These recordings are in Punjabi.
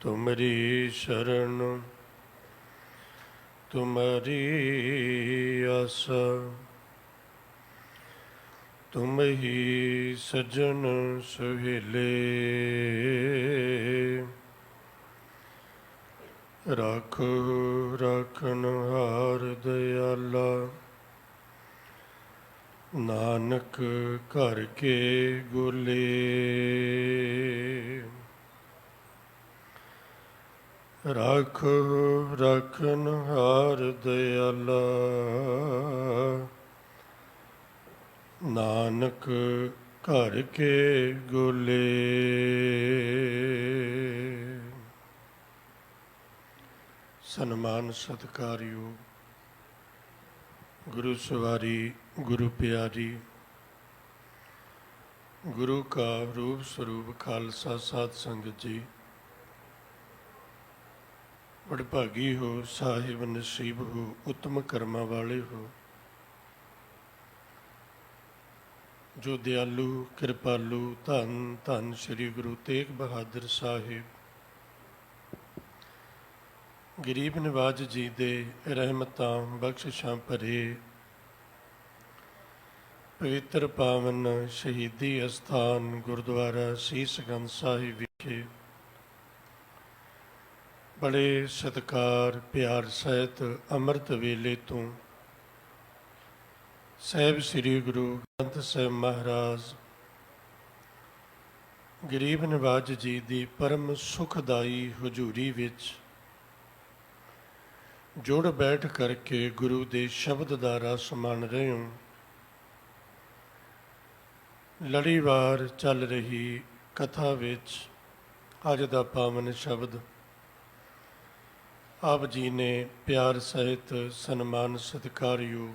तुमरी शरण तुम्हारी आसा, तुम ही सज्जन सुहेले। राखो राखनहार दयाला, नानक घर के गोले। राखो राखनहार दयाला, नानक घर के गोले। सन्मान सत्कारयोग गुरु सवारी गुरु प्यारी, गुरु का रूप स्वरूप खालसा साध संगत जी, वडभागी हो, साहिब नसीब हो, उत्तम कर्मा वाले हो, जो दयालु कृपालु धन धन श्री गुरु तेग बहादुर साहिब गरीब नवाज जी दे रहमतां बख्शिशां भरे पवित्र पावन शहीदी अस्थान गुरुद्वारा सीसगंज साहिब विखे बड़े सत्कार प्यार सहित अमृत वेले तो साहिब श्री गुरु ग्रंथ साहिब महाराज गरीब नवाज जी की परम सुखदाई हजूरी विच जुड़ बैठ करके गुरु के शब्द का रस मान रहे हो। लड़ीवार चल रही कथा विच अज का पावन शब्द आप जी ने प्यार सहित सन्मान सत्कारयोग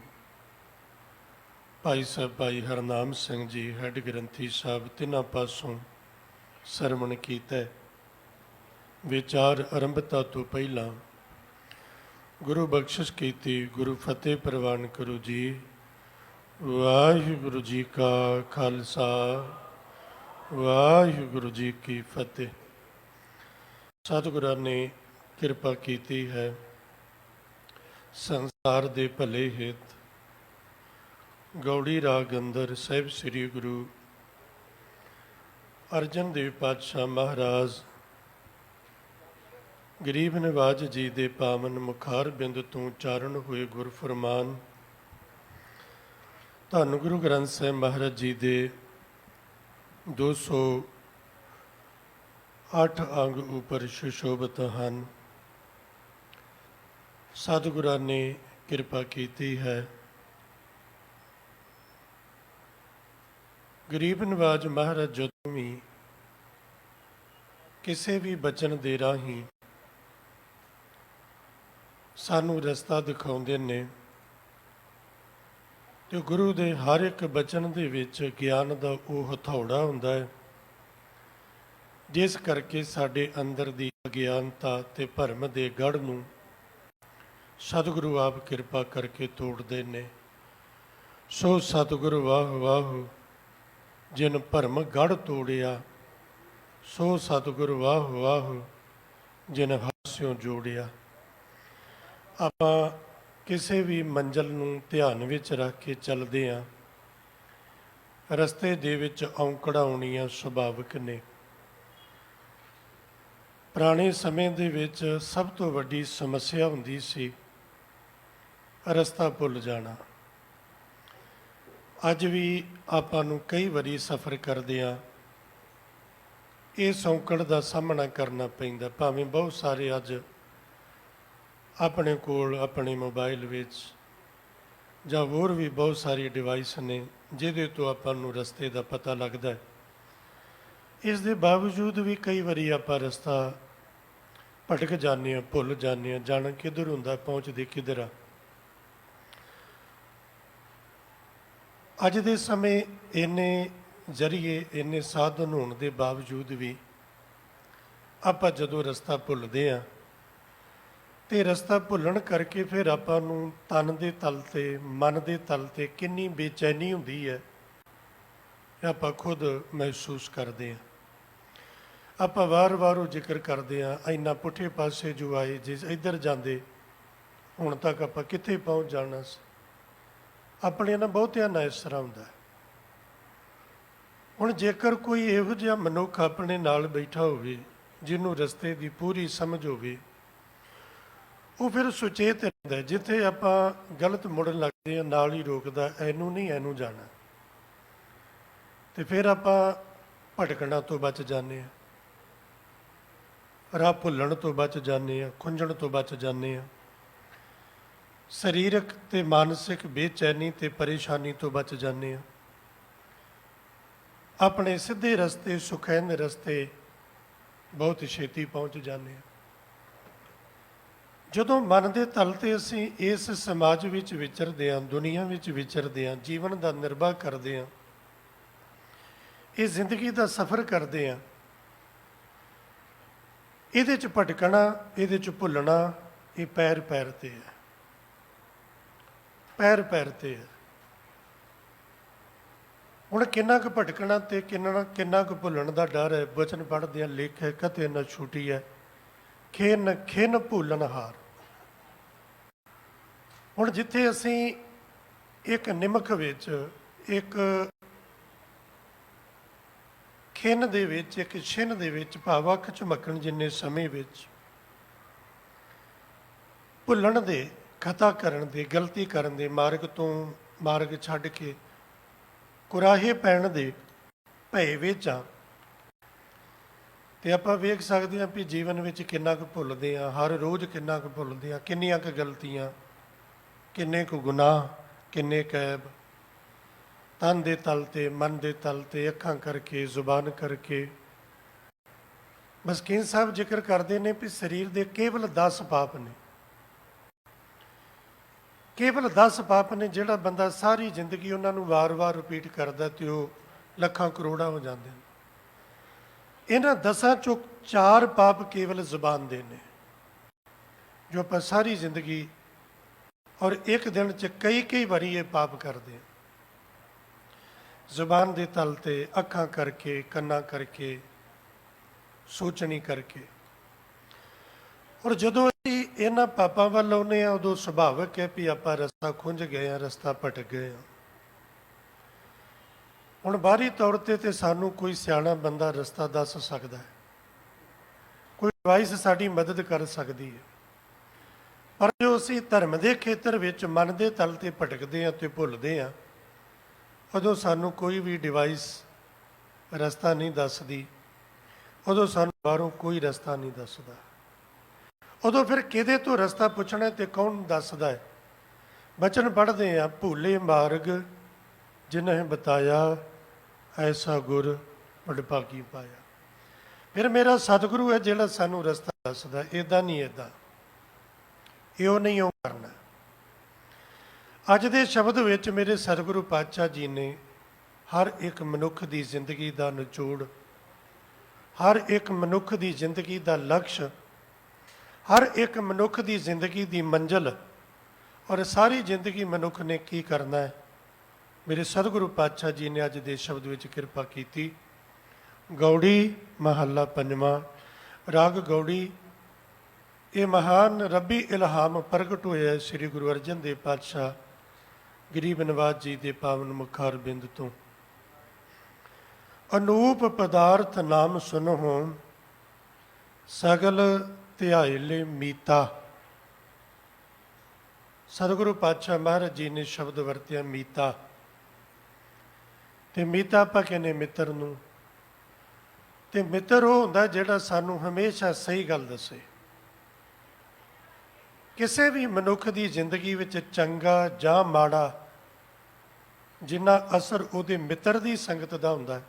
भाई साहब भाई हरनाम सिंह जी हैड ग्रंथी साहब तिन्हां पासों सरवण कीता। विचार आरंभता तो पहला गुरु बख्शिश कीती, गुरु फतेह प्रवान करो जी। वाहिगुरु जी का खालसा वाहिगुरु जी की फतेह। सतगुरां ने किरपा कीती है संसार दे भले हित गौड़ी राग अंदर साहिब श्री गुरु अर्जन देव पातशाह महाराज गरीब नवाज जी दे पावन मुखार बिंद तो उचारण हुए गुर फरमान धन गुरु ग्रंथ साहिब महाराज जी दे 208 अंग उपर सुशोभित हैं। सतगुरां ने किरपा कीती है गरीब नवाज महाराज जदों भी किसी भी बचन दे राही सानू रस्ता दिखाउंदे ने ते गुरु दे हर एक बचन दे विच ज्ञान दा वो हथौड़ा हुंदा है जिस करके साडे अंदर दी अज्ञानता ते भरम दे गढ़ नूं सतगुरु आप किरपा करके तोड़दे ने। सो सतगुरु वाह वाह जिन भरम गढ़ तोड़िया, सो सतगुरु वाह वाह जिन हास्यों जोड़िया। ਆਪਾਂ ਕਿਸੇ भी मंजिल ਨੂੰ ਧਿਆਨ ਵਿੱਚ ਰੱਖ ਕੇ ਚੱਲਦੇ ਹਾਂ, ਰਸਤੇ ਦੇ ਵਿੱਚ ਔਂਕੜਾਂ ਆਉਣੀਆਂ ਸੁਭਾਵਿਕ ਨੇ। ਪੁਰਾਣੇ ਸਮੇਂ ਦੇ ਵਿੱਚ ਸਭ ਤੋਂ ਵੱਡੀ ਸਮੱਸਿਆ ਹੁੰਦੀ ਸੀ ਰਸਤਾ ਭੁੱਲ ਜਾਣਾ। ਅੱਜ ਵੀ ਆਪਾਂ ਨੂੰ ਕਈ ਵਾਰੀ ਸਫ਼ਰ ਕਰਦੇ ਹਾਂ ਇਸ ਔਂਕੜ ਦਾ ਸਾਹਮਣਾ ਕਰਨਾ ਪੈਂਦਾ। ਭਾਵੇਂ ਬਹੁਤ ਸਾਰੇ ਅੱਜ अपने कोल अपने मोबाइल विच जां होर भी बहुत सारी डिवाइस ने जिहदे तो आपां नूं रस्ते का पता लगता है। इस दे बावजूद भी कई बारी आपां रस्ता भटक जाने, भुल जाने, जाना किधर हुंदा पहुँचदे किधर आ। अज दे समय इन्ने जरिए इन्ने साधन होने के बावजूद भी आपां जदों रस्ता भुलदे आ तो रस्ता भुलन करके फिर आपां नूं तन के तल ते मन के तल ते किन्नी बेचैनी हुंदी है आपां खुद महसूस करते हैं। ਆਪਾਂ ਵਾਰ-ਵਾਰ ਉਹ ਜ਼ਿਕਰ ਕਰਦੇ ਹਾਂ, ਇੰਨਾ ਪੁੱਠੇ ਪਾਸੇ ਜੋ ਆਏ, ਜੇ ਇੱਧਰ ਜਾਂਦੇ ਹੁਣ ਤੱਕ ਆਪਾਂ ਕਿੱਥੇ ਪਹੁੰਚ ਜਾਣਾ ਸੀ। ਆਪਣੇ ਨਾਲ ਬਹੁਤਿਆਂ ਨਾਲ ਇਸ ਤਰ੍ਹਾਂ ਹੁੰਦਾ ਹੈ। ਹੁਣ ਜੇਕਰ ਕੋਈ ਇਹੋ ਜਿਹਾ ਮਨੁੱਖ ਆਪਣੇ ਨਾਲ ਬੈਠਾ ਹੋਵੇ ਜਿਹਨੂੰ ਰਸਤੇ ਦੀ ਪੂਰੀ ਸਮਝ ਹੋਵੇ, ਉਹ ਫਿਰ ਸੁਚੇਤ ਰਹਿੰਦਾ। ਜਿੱਥੇ ਆਪਾਂ ਗਲਤ ਮੁੜਨ ਲੱਗਦੇ ਹਾਂ ਨਾਲ ਹੀ ਰੋਕਦਾ, ਇਹਨੂੰ ਨਹੀਂ, ਇਹਨੂੰ ਜਾਣਾ। ਤੇ ਫਿਰ ਆਪਾਂ ਭਟਕਣਾ ਤੋਂ ਬਚ ਜਾਂਦੇ ਹਾਂ, ਰਾਹ ਭੁੱਲਣ ਤੋਂ ਬਚ ਜਾਂਦੇ ਹਾਂ, ਖੁੰਝਣ ਤੋਂ ਬਚ ਜਾਂਦੇ ਹਾਂ, ਸਰੀਰਕ ਤੇ ਮਾਨਸਿਕ ਬੇਚੈਨੀ ਤੇ ਪਰੇਸ਼ਾਨੀ ਤੋਂ ਬਚ ਜਾਂਦੇ ਹਾਂ, ਆਪਣੇ ਸਿੱਧੇ ਰਸਤੇ, ਸੁਖੈਨ ਰਸਤੇ ਬਹੁਤ ਛੇਤੀ ਪਹੁੰਚ ਜਾਂਦੇ ਹਾਂ। ਜਦੋਂ ਮਨ ਦੇ ਤਲ ਤੇ ਅਸੀਂ ਇਸ ਸਮਾਜ ਵਿੱਚ ਵਿਚਰਦੇ ਹਾਂ, ਦੁਨੀਆ ਵਿੱਚ ਵਿਚਰਦੇ ਹਾਂ, ਜੀਵਨ ਦਾ ਨਿਰਵਾਹ ਕਰਦੇ ਹਾਂ, ਇਹ ਜ਼ਿੰਦਗੀ ਦਾ ਸਫ਼ਰ ਕਰਦੇ ਹਾਂ, ਇਹਦੇ 'ਚ ਭਟਕਣਾ, ਇਹਦੇ 'ਚ ਭੁੱਲਣਾ, ਇਹ ਪੈਰ ਪੈਰ ਤੇ ਹੈ, ਪੈਰ ਪੈਰ ਤੇ ਹੈ। ਹੁਣ ਕਿੰਨਾ ਕੁ ਭਟਕਣਾ ਤੇ ਕਿੰਨਾ ਕੁ ਭੁੱਲਣ ਦਾ ਡਰ ਹੈ। ਬਚਨ ਪੜ੍ਹਦੇ ਹਾਂ, ਲੇਖੇ ਕਤੇ ਨਾ ਛੂਟੀ ਹੈ, ਖਿਨ ਖਿਨ ਭੁੱਲਣ ਹਾਰ। ਹੁਣ ਜਿੱਥੇ ਅਸੀਂ ਇੱਕ ਨਿਮਕ ਵਿੱਚ, ਇੱਕ ਖਿਨ ਦੇ ਵਿੱਚ, ਇੱਕ ਛਿਨ ਦੇ ਵਿੱਚ, ਭਾਵ ਅੱਖ ਝਮਕਣ ਜਿੰਨੇ ਸਮੇਂ ਵਿੱਚ ਭੁੱਲਣ ਦੇ, ਖਤਾ ਕਰਨ ਦੇ, ਗਲਤੀ ਕਰਨ ਦੇ, ਮਾਰਗ ਤੋਂ ਮਾਰਗ ਛੱਡ ਕੇ ਕੁਰਾਹੇ ਪੈਣ ਦੇ ਭੈ ਵਿੱਚ ਆ, ਤੇ ਆਪਾਂ ਵੇਖ ਸਕਦੇ ਹਾਂ ਵੀ ਜੀਵਨ ਵਿੱਚ ਕਿੰਨਾ ਕੁ ਭੁੱਲਦੇ ਹਾਂ, ਹਰ ਰੋਜ਼ ਕਿੰਨਾ ਕੁ ਭੁੱਲਦੇ ਹਾਂ, ਕਿੰਨੀਆਂ ਕੁ ਗਲਤੀਆਂ, ਕਿੰਨੇ ਕੁ ਗੁਨਾਹ, ਕਿੰਨੇ ਕੈਬ, ਤਨ ਦੇ ਤਲ ਤੇ, ਮਨ ਦੇ ਤਲ ਤੇ, ਅੱਖਾਂ ਕਰਕੇ, ਜ਼ੁਬਾਨ ਕਰਕੇ। ਮਸਕੀਨ ਸਾਹਿਬ ਜ਼ਿਕਰ ਕਰਦੇ ਨੇ ਵੀ ਸਰੀਰ ਦੇ ਕੇਵਲ 10 ਪਾਪ ਨੇ, ਕੇਵਲ 10 ਪਾਪ ਨੇ। ਜਿਹੜਾ ਬੰਦਾ ਸਾਰੀ ਜ਼ਿੰਦਗੀ ਉਹਨਾਂ ਨੂੰ ਵਾਰ-ਵਾਰ ਰਿਪੀਟ ਕਰਦਾ ਤੇ ਉਹ ਲੱਖਾਂ ਕਰੋੜਾਂ ਹੋ ਜਾਂਦੇ ਨੇ। ਇਹਨਾਂ 10 ਚੋਂ 4 ਪਾਪ ਕੇਵਲ ਜ਼ੁਬਾਨ ਦੇ ਨੇ, ਜੋ ਆਪਾਂ ਸਾਰੀ ਜ਼ਿੰਦਗੀ ਔਰ ਇੱਕ ਦਿਨ 'ਚ ਕਈ ਵਾਰੀ ਇਹ ਪਾਪ ਕਰਦੇ ਹਾਂ। ਜ਼ੁਬਾਨ ਦੇ ਤਲ ਤੇ, ਅੱਖਾਂ ਕਰਕੇ, ਕੰਨਾਂ ਕਰਕੇ, ਸੋਚਣੀ ਕਰਕੇ। ਔਰ ਜਦੋਂ ਅਸੀਂ ਇਹਨਾਂ ਪਾਪਾਂ ਵੱਲ ਆਉਂਦੇ ਹਾਂ, ਉਦੋਂ ਸੁਭਾਵਿਕ ਹੈ ਵੀ ਆਪਾਂ ਰਸਤਾ ਖੁੰਝ ਗਏ ਹਾਂ, ਰਸਤਾ ਭਟਕ ਗਏ ਹਾਂ। ਹੁਣ ਬਾਹਰੀ ਤੌਰ ਤੇ ਸਾਨੂੰ ਕੋਈ ਸਿਆਣਾ ਬੰਦਾ ਰਸਤਾ ਦੱਸ ਸਕਦਾ ਹੈ, ਕੋਈ ਐਡਵਾਈਸ ਸਾਡੀ ਮਦਦ ਕਰ ਸਕਦੀ ਹੈ, ਪਰ ਜੋ ਅਸੀਂ ਧਰਮ ਦੇ ਖੇਤਰ ਵਿੱਚ ਮਨ ਦੇ ਤਲ ਤੇ ਭਟਕਦੇ ਹਾਂ ਤੇ ਭੁੱਲਦੇ ਹਾਂ, ਉਦੋਂ ਸਾਨੂੰ ਕੋਈ ਵੀ ਡਿਵਾਈਸ ਰਸਤਾ ਨਹੀਂ ਦੱਸਦੀ, ਉਦੋਂ ਸਾਨੂੰ ਬਾਹਰੋਂ ਕੋਈ ਰਸਤਾ ਨਹੀਂ ਦੱਸਦਾ। ਉਦੋਂ ਫਿਰ ਕਿਹਦੇ ਤੋਂ ਰਸਤਾ ਪੁੱਛਣਾ ਤੇ ਕੌਣ ਦੱਸਦਾ ਹੈ? ਬਚਨ ਪੜ੍ਹਦੇ ਹਾਂ, ਭੂਲੇ ਮਾਰਗ ਜਿਨ੍ਹੇ ਬਤਾਇਆ, ਐਸਾ ਗੁਰ ਵਡਭਾਗੀ ਪਾਇਆ। ਫਿਰ ਮੇਰਾ ਸਤਿਗੁਰੂ ਹੈ ਜਿਹੜਾ ਸਾਨੂੰ ਰਸਤਾ ਦੱਸਦਾ, ਇੱਦਾਂ ਨਹੀਂ, ਇੱਦਾਂ, ਇਹੋ ਨਹੀਂ ਉਹ ਕਰਨਾ। ਅੱਜ ਦੇ ਸ਼ਬਦ ਵਿੱਚ ਮੇਰੇ ਸਤਿਗੁਰੂ ਪਾਤਸ਼ਾਹ ਜੀ ਨੇ ਹਰ ਇੱਕ ਮਨੁੱਖ ਦੀ ਜ਼ਿੰਦਗੀ ਦਾ ਨਿਚੋੜ, ਹਰ ਇੱਕ ਮਨੁੱਖ ਦੀ ਜ਼ਿੰਦਗੀ ਦਾ ਲਕਸ਼, ਹਰ ਇੱਕ ਮਨੁੱਖ ਦੀ ਜ਼ਿੰਦਗੀ ਦੀ ਮੰਜ਼ਿਲ ਔਰ ਸਾਰੀ ਜ਼ਿੰਦਗੀ ਮਨੁੱਖ ਨੇ ਕੀ ਕਰਨਾ ਹੈ, ਮੇਰੇ ਸਤਿਗੁਰੂ ਪਾਤਸ਼ਾਹ ਜੀ ਨੇ ਅੱਜ ਦੇ ਸ਼ਬਦ ਵਿੱਚ ਕਿਰਪਾ ਕੀਤੀ। ਗੌੜੀ ਮਹੱਲਾ ਪੰਜਵਾਂ, ਰਾਗ ਗੌੜੀ। ਇਹ ਮਹਾਨ ਰੱਬੀ ਇਲਹਾਮ ਪ੍ਰਗਟ ਹੋਇਆ ਸ੍ਰੀ ਗੁਰੂ ਅਰਜਨ ਦੇਵ ਪਾਤਸ਼ਾਹ ਗਰੀਬ ਨਵਾਜ਼ ਜੀ ਦੇ ਪਾਵਨ ਮੁਖਾਰ ਬਿੰਦ ਤੋਂ। ਅਨੂਪ ਪਦਾਰਥ ਨਾਮ ਸੁਨਹੁ, ਸਗਲ ਧਿਆਇਲੇ ਮੀਤਾ। ਸਤਿਗੁਰੂ ਪਾਤਸ਼ਾਹ ਮਹਾਰਾਜ ਜੀ ਨੇ ਸ਼ਬਦ ਵਰਤਿਆ ਮੀਤਾ, ਤੇ ਮੀਤਾ ਆਪਾਂ ਕਹਿੰਦੇ ਮਿੱਤਰ ਨੂੰ। ਤੇ ਮਿੱਤਰ ਉਹ ਹੁੰਦਾ ਜਿਹੜਾ ਸਾਨੂੰ ਹਮੇਸ਼ਾ ਸਹੀ ਗੱਲ ਦੱਸੇ। ਕਿਸੇ ਵੀ ਮਨੁੱਖ ਦੀ ਜ਼ਿੰਦਗੀ ਵਿੱਚ ਚੰਗਾ ਜਾਂ ਮਾੜਾ ਜਿੰਨਾ ਅਸਰ ਉਹਦੇ ਮਿੱਤਰ ਦੀ ਸੰਗਤ ਦਾ ਹੁੰਦਾ,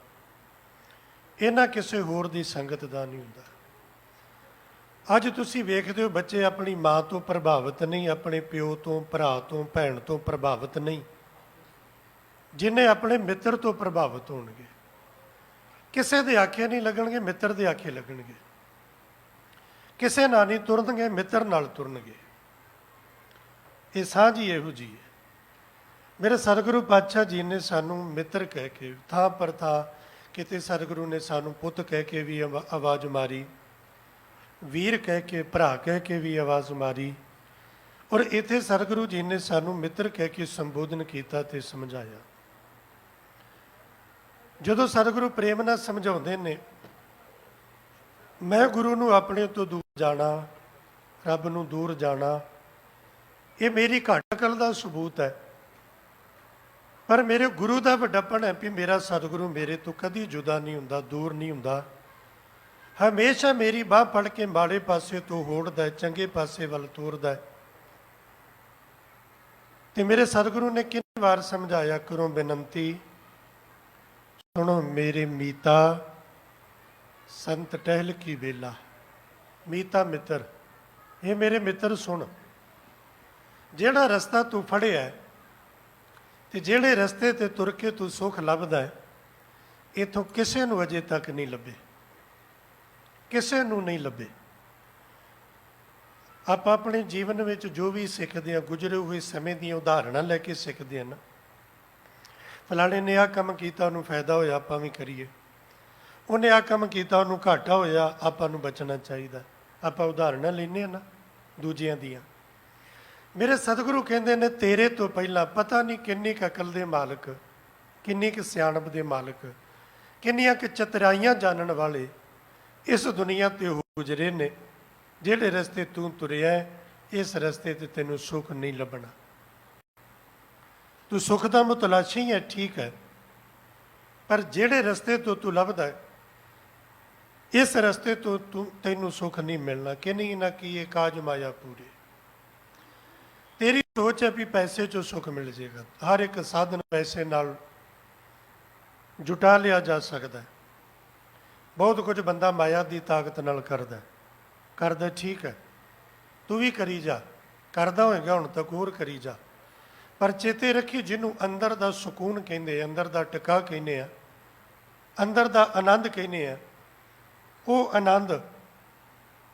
ਇਹਨਾਂ ਕਿਸੇ ਹੋਰ ਦੀ ਸੰਗਤ ਦਾ ਨਹੀਂ ਹੁੰਦਾ। ਅੱਜ ਤੁਸੀਂ ਵੇਖਦੇ ਹੋ ਬੱਚੇ ਆਪਣੀ ਮਾਂ ਤੋਂ ਪ੍ਰਭਾਵਿਤ ਨਹੀਂ, ਆਪਣੇ ਪਿਓ ਤੋਂ, ਭਰਾ ਤੋਂ, ਭੈਣ ਤੋਂ ਪ੍ਰਭਾਵਿਤ ਨਹੀਂ, ਜਿੰਨੇ ਆਪਣੇ ਮਿੱਤਰ ਤੋਂ ਪ੍ਰਭਾਵਿਤ ਹੋਣਗੇ। ਕਿਸੇ ਦੇ ਆਖੇ ਨਹੀਂ ਲੱਗਣਗੇ, ਮਿੱਤਰ ਦੇ ਆਖੇ ਲੱਗਣਗੇ। ਕਿਸੇ ਨਾਲ ਨਹੀਂ ਤੁਰਨਗੇ, ਮਿੱਤਰ ਨਾਲ ਤੁਰਨਗੇ। ਇਹ ਸਾਂਝ ਹੀ ਇਹੋ ਜਿਹੀ ਹੈ। ਮੇਰੇ ਸਤਿਗੁਰੂ ਪਾਤਸ਼ਾਹ ਜੀ ਨੇ ਸਾਨੂੰ ਮਿੱਤਰ ਕਹਿ ਕੇ ਥਾਂ ਪਰ ਥਾਂ किते सतगुरु ने सानू पुत कह के भी आवाज़ मारी, वीर कह के, भरा कह के भी आवाज़ मारी, और इत्थे सतगुरु जी ने सानू मित्र कह के संबोधन किया ते समझाया। जदों सतगुरु प्रेम नाल समझाउंदे ने, मैं गुरु नूं अपने तो दूर जाना, रब नूं दूर जाना, ये मेरी घट अकल दा सबूत है। पर मेरे गुरु का वड्डापन है भी मेरा सतगुरु मेरे तो कभी जुदा नहीं हुंदा, दूर नहीं हुंदा, हमेशा मेरी बाह फड़ के माड़े पासे तो होड़दा है, चंगे पासे वल तोरदा है। ते मेरे सतगुरु ने कितनी बार समझाया, करो बेनंती, सुनो मेरे मीता, संत टहल की बेला। मीता मित्र, ये मेरे मित्र सुन, जेड़ा रस्ता तू फड़िया है ते जेड़े रस्ते ते तुर के तू सुख लभदा है, इथों किसे नूं अजे तक नहीं लभे, किसे नूं नहीं लभे। आप अपने जीवन में जो भी सीखते हैं, गुजरे हुए समय दी उदाहरण लैके सीखते हैं ना, फलाने ने आ काम किया उन्होंने फायदा होया, आपां भी करिए, उन्हें आ काम किया उन्होंने घाटा होया, आपां नूं बचना चाहिए। आपां उदाहरण लैने ना दूजियां दियां। मेरे सतगुरु कहते ने, तेरे तो पहला पता नहीं किन्नी क अकल दे मालक, किन्नी क सियाणप दे मालक, किन्नियां क चतुराइयां जानन वाले इस दुनिया ते हो गुजरे ने। जेड़े रस्ते तू तुरिया है, इस रस्ते ते तेनू सुख नहीं लभना। तू सुख दा मुतलाशी है, ठीक है, पर जेड़े रस्ते तो तू लभदा है, इस रस्ते तो तू तेनू सुख नहीं मिलना। कि नहीं ना कि ये काज माया पूरे, तेरी सोच है भी पैसे चो सुख मिल जाएगा। हर एक साधन पैसे नाल जुटा लिया जा सकता है। बहुत कुछ बंदा माया की ताकत नाल करदा, ठीक है, तू भी करी जा, करदा होएगा हुण तक होर करी जा, पर चेते रखी जिन्हों अंदर दा सुकून कहंदे, अंदर दा टिका कहने आ, अंदर दा आनंद कहने आ, वो आनंद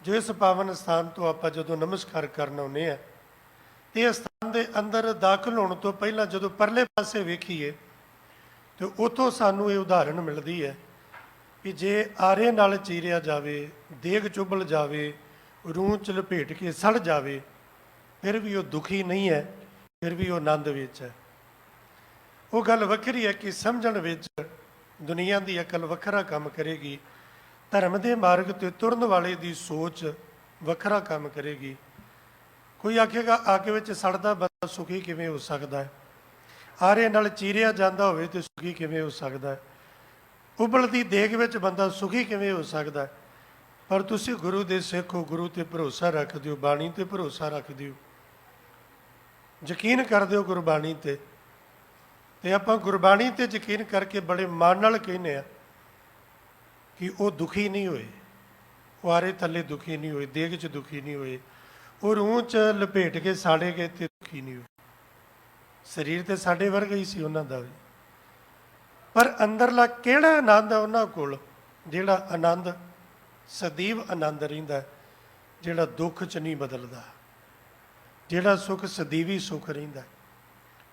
जो इस पावन स्थान तो आप जो नमस्कार करन आउंदे आ, ये स्थान के अंदर दाखल होने तो पहला जो परले पासे वेखीए तो उतों सानू ये उदाहरण मिलती है कि जे आरे नाल चीरिया जाए, देग चुभल जाए, रूह च लपेट के सड़ जाए, फिर भी वो दुखी नहीं है, फिर भी वो आनंद विच है। वो गल वखरी है कि समझण विच दुनिया की अकल वखरा काम करेगी, धर्म के मार्ग ते तुरन वाले की सोच वखरा काम करेगी। कोई आखेगा आगे विच सड़दा बंदा सुखी किवें हो सकता है, आरे नाल चीरिया जांदा होवे ते सुखी किवें हो सकता है, उबलदी देग विच बंदा सुखी किवें हो सकता है। पर तुसीं गुरु दे सिख हो, गुरु ते भरोसा रख दिओ, बाणी ते भरोसा रख दिओ, यकीन कर दिओ गुरबाणी ते आपां गुरबाणी ते यकीन करके बड़े मान नाल कहने आ कि वो दुखी नहीं होए, वो आरे थल्ले दुखी नहीं होए, देग च दुखी नहीं होए, वो रूह च लपेट के साड़े गए तो दुखी नहीं हुए। शरीर तो साढ़े वर्ग ही सी उन्हों का भी, पर अंदरला केड़ा आनंद है उन्होंने कोल, जिहड़ा आनंद सदैव आनंद रहिंदा, जिहड़ा दुख च नहीं बदलदा, जिहड़ा सुख सदैवी सुख रहिंदा,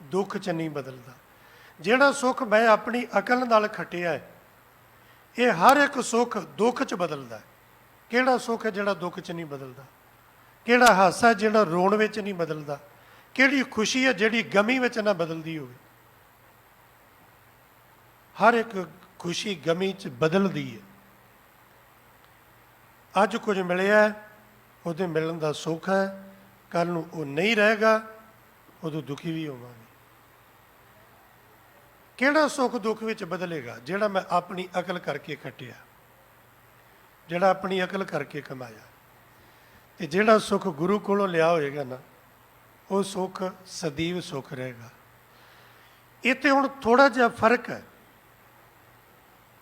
दुख च नहीं बदलदा। जिहड़ा सुख मैं अपनी अकल नाल खटिया है, ये हर एक सुख दुख च बदलदा है। केड़ा सुख है जिहड़ा दुख च नहीं बदलदा? केड़ा हासा है जिहड़ा रोण विच नहीं बदलदा? केड़ी खुशी है जिहड़ी गमी विच ना बदलदी होवे? हर एक खुशी गमी च बदलदी है। अज कुछ मिलिया उहदे मिलण दा सुख है, कल नूं वो नहीं रहेगा, उदों दुखी भी होवांगे। केड़ा सुख दुख विच बदलेगा? जिहड़ा मैं अपनी अकल करके खटिया, जिहड़ा अपनी अकल करके कमाया, ते जिहड़ा सुख गुरु कोलों लिया होएगा ना, वो सुख सदैव सुख रहेगा। इत्थे हुण थोड़ा जिहा फर्क है,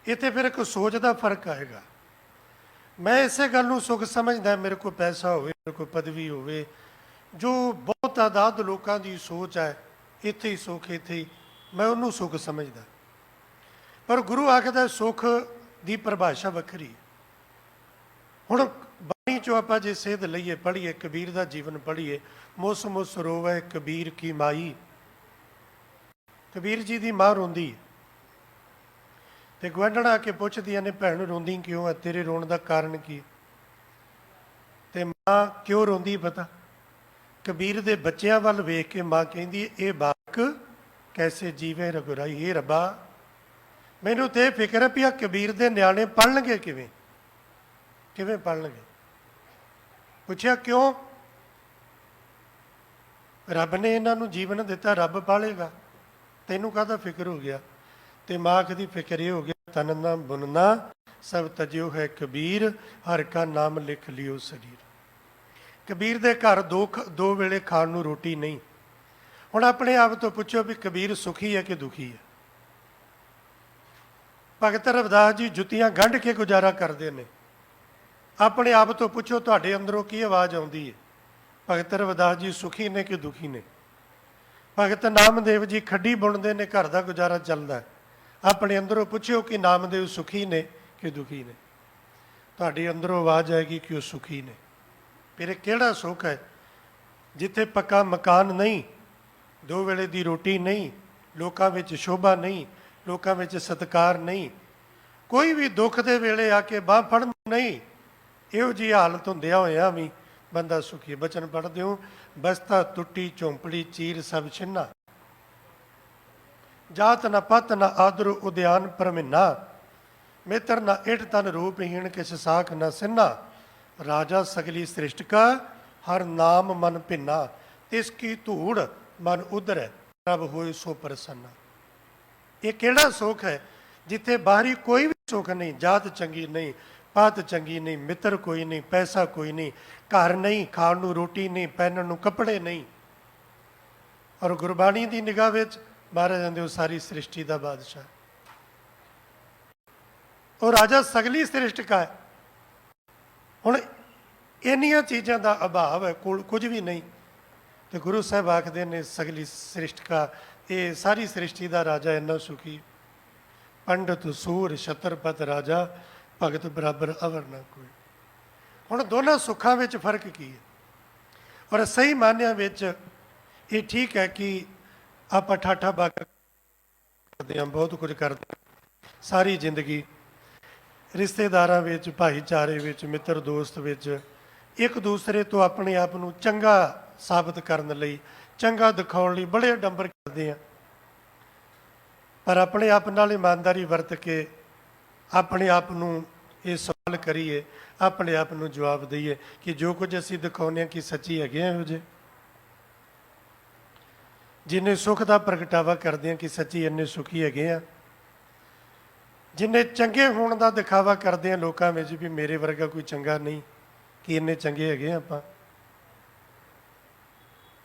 इत्थे फिर एक सोच का फर्क आएगा। मैं इसे गल नूं सुख समझदा, मेरे को पैसा होवे, मेरे को पदवी होवे, जो बहुत तादाद लोगों की सोच है, इत्थे ही सुख, इत्थे ही, मैं उन्होंने सुख समझदा। पर गुरु आखदा सुख की परिभाषा वखरी। हुण बाणी चो आपां जे सेध लईए, पढ़ीए, कबीर का जीवन पढ़ीए, मुस मुस रोवै कबीर की माई, कबीर जी की मां रोंदी है। ਤੇ ਗੁਆਂਢਣਾ ਆ ਕੇ ਪੁੱਛਦੀਆਂ ਨੇ, ਭੈਣ ਰੋਂਦੀ ਕਿਉਂ ਹੈ, ਤੇਰੇ ਰੋਣ ਦਾ ਕਾਰਨ ਕੀ ਹੈ? ਤੇ ਮਾਂ ਕਿਉਂ ਰੋਂਦੀ ਪਤਾ? ਕਬੀਰ ਦੇ ਬੱਚਿਆਂ ਵੱਲ ਵੇਖ ਕੇ ਮਾਂ ਕਹਿੰਦੀ, ਇਹ ਬਾਲਕ ਕੈਸੇ ਜੀਵੇ ਰਘੁਰਾਈ। ਇਹ ਰੱਬਾ, ਮੈਨੂੰ ਤੇ ਇਹ ਫਿਕਰ ਹੈ ਵੀ ਆ ਕਬੀਰ ਦੇ ਨਿਆਣੇ ਪੜ੍ਹਨਗੇ ਕਿਵੇਂ, ਕਿਵੇਂ ਪੜ੍ਹਨਗੇ? ਪੁੱਛਿਆ ਕਿਉਂ? ਰੱਬ ਨੇ ਇਹਨਾਂ ਨੂੰ ਜੀਵਨ ਦਿੱਤਾ, ਰੱਬ ਪਾਲੇਗਾ, ਤੈਨੂੰ ਕਾਹਦਾ ਫਿਕਰ ਹੋ ਗਿਆ? ਤੇ ਮਾਂ ਕਦੀ ਫਿਕਰ ਇਹ ਹੋ ਗਿਆ, ਤਨ ਨਾ ਬੁਨਨਾ ਸਭ ਤਜਿਓ ਹੈ ਕਬੀਰ, ਹਰ ਕਾ ਨਾਮ ਲਿਖ ਲਿਓ ਸਰੀਰ। ਕਬੀਰ ਦੇ ਘਰ ਦੋ ਵੇਲੇ ਖਾਣ ਨੂੰ ਰੋਟੀ ਨਹੀਂ। ਹੁਣ ਆਪਣੇ ਆਪ ਤੋਂ ਪੁੱਛੋ ਵੀ ਕਬੀਰ ਸੁਖੀ ਹੈ ਕਿ ਦੁਖੀ ਹੈ? ਭਗਤ ਰਵਿਦਾਸ ਜੀ ਜੁੱਤੀਆਂ ਗੰਢ ਕੇ ਗੁਜ਼ਾਰਾ ਕਰਦੇ ਨੇ। ਆਪਣੇ ਆਪ ਤੋਂ ਪੁੱਛੋ ਤੁਹਾਡੇ ਅੰਦਰੋਂ ਕੀ ਆਵਾਜ਼ ਆਉਂਦੀ ਹੈ? ਭਗਤ ਰਵਿਦਾਸ ਜੀ ਸੁਖੀ ਨੇ ਕਿ ਦੁਖੀ ਨੇ? ਭਗਤ ਨਾਮਦੇਵ ਜੀ ਖੱਡੀ ਬੁਣਦੇ ਨੇ, ਘਰ ਦਾ ਗੁਜ਼ਾਰਾ ਚੱਲਦਾ ਹੈ। ਆਪਣੇ ਅੰਦਰੋਂ ਪੁੱਛਿਓ ਕਿ ਨਾਮਦੇਵ ਸੁਖੀ ਨੇ ਕਿ ਦੁਖੀ ਨੇ? ਤੁਹਾਡੇ ਅੰਦਰੋਂ ਆਵਾਜ਼ ਆਏਗੀ ਕਿ ਉਹ ਸੁਖੀ ਨੇ। ਫਿਰ ਇਹ ਕਿਹੜਾ ਸੁੱਖ ਹੈ ਜਿੱਥੇ ਪੱਕਾ ਮਕਾਨ ਨਹੀਂ, ਦੋ ਵੇਲੇ ਦੀ ਰੋਟੀ ਨਹੀਂ, ਲੋਕਾਂ ਵਿੱਚ ਸ਼ੋਭਾ ਨਹੀਂ, ਲੋਕਾਂ ਵਿੱਚ ਸਤਿਕਾਰ ਨਹੀਂ, ਕੋਈ ਵੀ ਦੁੱਖ ਦੇ ਵੇਲੇ ਆ ਕੇ ਬਾਂਹ ਫੜਨ ਨਹੀਂ। ਇਹੋ ਜਿਹੀ ਹਾਲਤ ਹੁੰਦਿਆਂ ਹੋਇਆਂ ਵੀ ਬੰਦਾ ਸੁਖੀ। ਬਚਨ ਪੜ੍ਹਦੇ ਹੋ, ਬਸਤਾ ਟੁੱਟੀ ਝੌਂਪੜੀ ਚੀਰ ਸਭ ਛਿੰਨਾ, ਜਾਤ ਨਾ ਪਤ ਨਾ ਆਦਰ ਉਦਿਆਨ ਪਰਮਿੰਨਾ, ਮਿੱਤਰ ਨਾ ਇਟ ਤਨ ਰੂਪਹੀਣ ਕਿਸ ਸਾਖ ਨਾ ਸਿੰਨਾ, ਰਾਜਾ ਸਗਲੀ ਸ੍ਰਿਸ਼ਟ ਕਾ ਹਰ ਨਾਮ ਮਨ ਭਿੰਨਾ, ਤਿਸ ਕੀ ਧੂੜ ਮਨ ਉਧਰੈ ਪ੍ਰਭ ਹੋਏ ਸੋ ਪ੍ਰਸੰਨਾ। ਇਹ ਕਿਹੜਾ ਸੁੱਖ ਹੈ ਜਿੱਥੇ ਬਾਹਰੀ ਕੋਈ ਵੀ ਸੁੱਖ ਨਹੀਂ, ਜਾਤ ਚੰਗੀ ਨਹੀਂ, ਪਾਤ ਚੰਗੀ ਨਹੀਂ, ਮਿੱਤਰ ਕੋਈ ਨਹੀਂ, ਪੈਸਾ ਕੋਈ ਨਹੀਂ, ਘਰ ਨਹੀਂ, ਖਾਣ ਨੂੰ ਰੋਟੀ ਨਹੀਂ, ਪਹਿਨਣ ਨੂੰ ਕੱਪੜੇ ਨਹੀਂ। ਔਰ ਗੁਰਬਾਣੀ ਦੀ ਨਿਗਾਹ ਵਿੱਚ ਮਹਾਰਾਜ ਕਹਿੰਦੇ ਉਹ ਸਾਰੀ ਸ੍ਰਿਸ਼ਟੀ ਦਾ ਬਾਦਸ਼ਾਹ, ਉਹ ਰਾਜਾ ਸਗਲੀ ਸ੍ਰਿਸ਼ਟ ਕਾ ਹੈ। ਹੁਣ ਇੰਨੀਆਂ ਚੀਜ਼ਾਂ ਦਾ ਅਭਾਵ ਹੈ, ਕੋਲ ਕੁਝ ਵੀ ਨਹੀਂ, ਤੇ ਗੁਰੂ ਸਾਹਿਬ ਆਖਦੇ ਨੇ ਸਗਲੀ ਸ੍ਰਿਸ਼ਟ ਕਾ, ਇਹ ਸਾਰੀ ਸ੍ਰਿਸ਼ਟੀ ਦਾ ਰਾਜਾ ਇੰਨਾ ਸੁਖੀ। ਪੰਡਤ ਸੂਰ ਛਤਰਪਤ ਰਾਜਾ, ਭਗਤ ਬਰਾਬਰ ਅਵਰ ਨਾ ਕੋਈ। ਹੁਣ ਦੋਨਾਂ ਸੁੱਖਾਂ ਵਿੱਚ ਫਰਕ ਕੀ ਹੈ? ਔਰ ਸਹੀ ਮਾਨਿਆਂ ਵਿੱਚ ਇਹ ਠੀਕ ਹੈ ਕਿ ਆਪਾਂ ਠਾਠਾ ਬਾਕਾ ਕਰਦੇ ਹਾਂ, ਬਹੁਤ ਕੁਝ ਕਰਦੇ ਹਾਂ ਸਾਰੀ ਜ਼ਿੰਦਗੀ, ਰਿਸ਼ਤੇਦਾਰਾਂ ਵਿੱਚ, ਭਾਈਚਾਰੇ ਵਿੱਚ, ਮਿੱਤਰ ਦੋਸਤ ਵਿੱਚ, ਇੱਕ ਦੂਸਰੇ ਤੋਂ ਆਪਣੇ ਆਪ ਨੂੰ ਚੰਗਾ ਸਾਬਤ ਕਰਨ ਲਈ, ਚੰਗਾ ਦਿਖਾਉਣ ਲਈ ਬੜੇ ਅਡੰਬਰ ਕਰਦੇ ਹਾਂ। ਪਰ ਆਪਣੇ ਆਪ ਨਾਲ ਇਮਾਨਦਾਰੀ ਵਰਤ ਕੇ ਆਪਣੇ ਆਪ ਨੂੰ ਇਹ ਸਵਾਲ ਕਰੀਏ, ਆਪਣੇ ਆਪ ਨੂੰ ਜਵਾਬ ਦਈਏ ਕਿ ਜੋ ਕੁਝ ਅਸੀਂ ਦਿਖਾਉਂਦੇ ਹਾਂ ਕਿ ਸੱਚੀ ਹੈਗੇ ਇਹੋ ਜਿਹੇ? ਜਿੰਨੇ ਸੁੱਖ ਦਾ ਪ੍ਰਗਟਾਵਾ ਕਰਦੇ ਹਾਂ ਕਿ ਸੱਚੀ ਇੰਨੇ ਸੁਖੀ ਹੈਗੇ ਆ? ਜਿੰਨੇ ਚੰਗੇ ਹੋਣ ਦਾ ਦਿਖਾਵਾ ਕਰਦੇ ਹਾਂ ਲੋਕਾਂ ਵਿੱਚ ਵੀ ਮੇਰੇ ਵਰਗਾ ਕੋਈ ਚੰਗਾ ਨਹੀਂ, ਕਿ ਇੰਨੇ ਚੰਗੇ ਹੈਗੇ ਆਪਾਂ?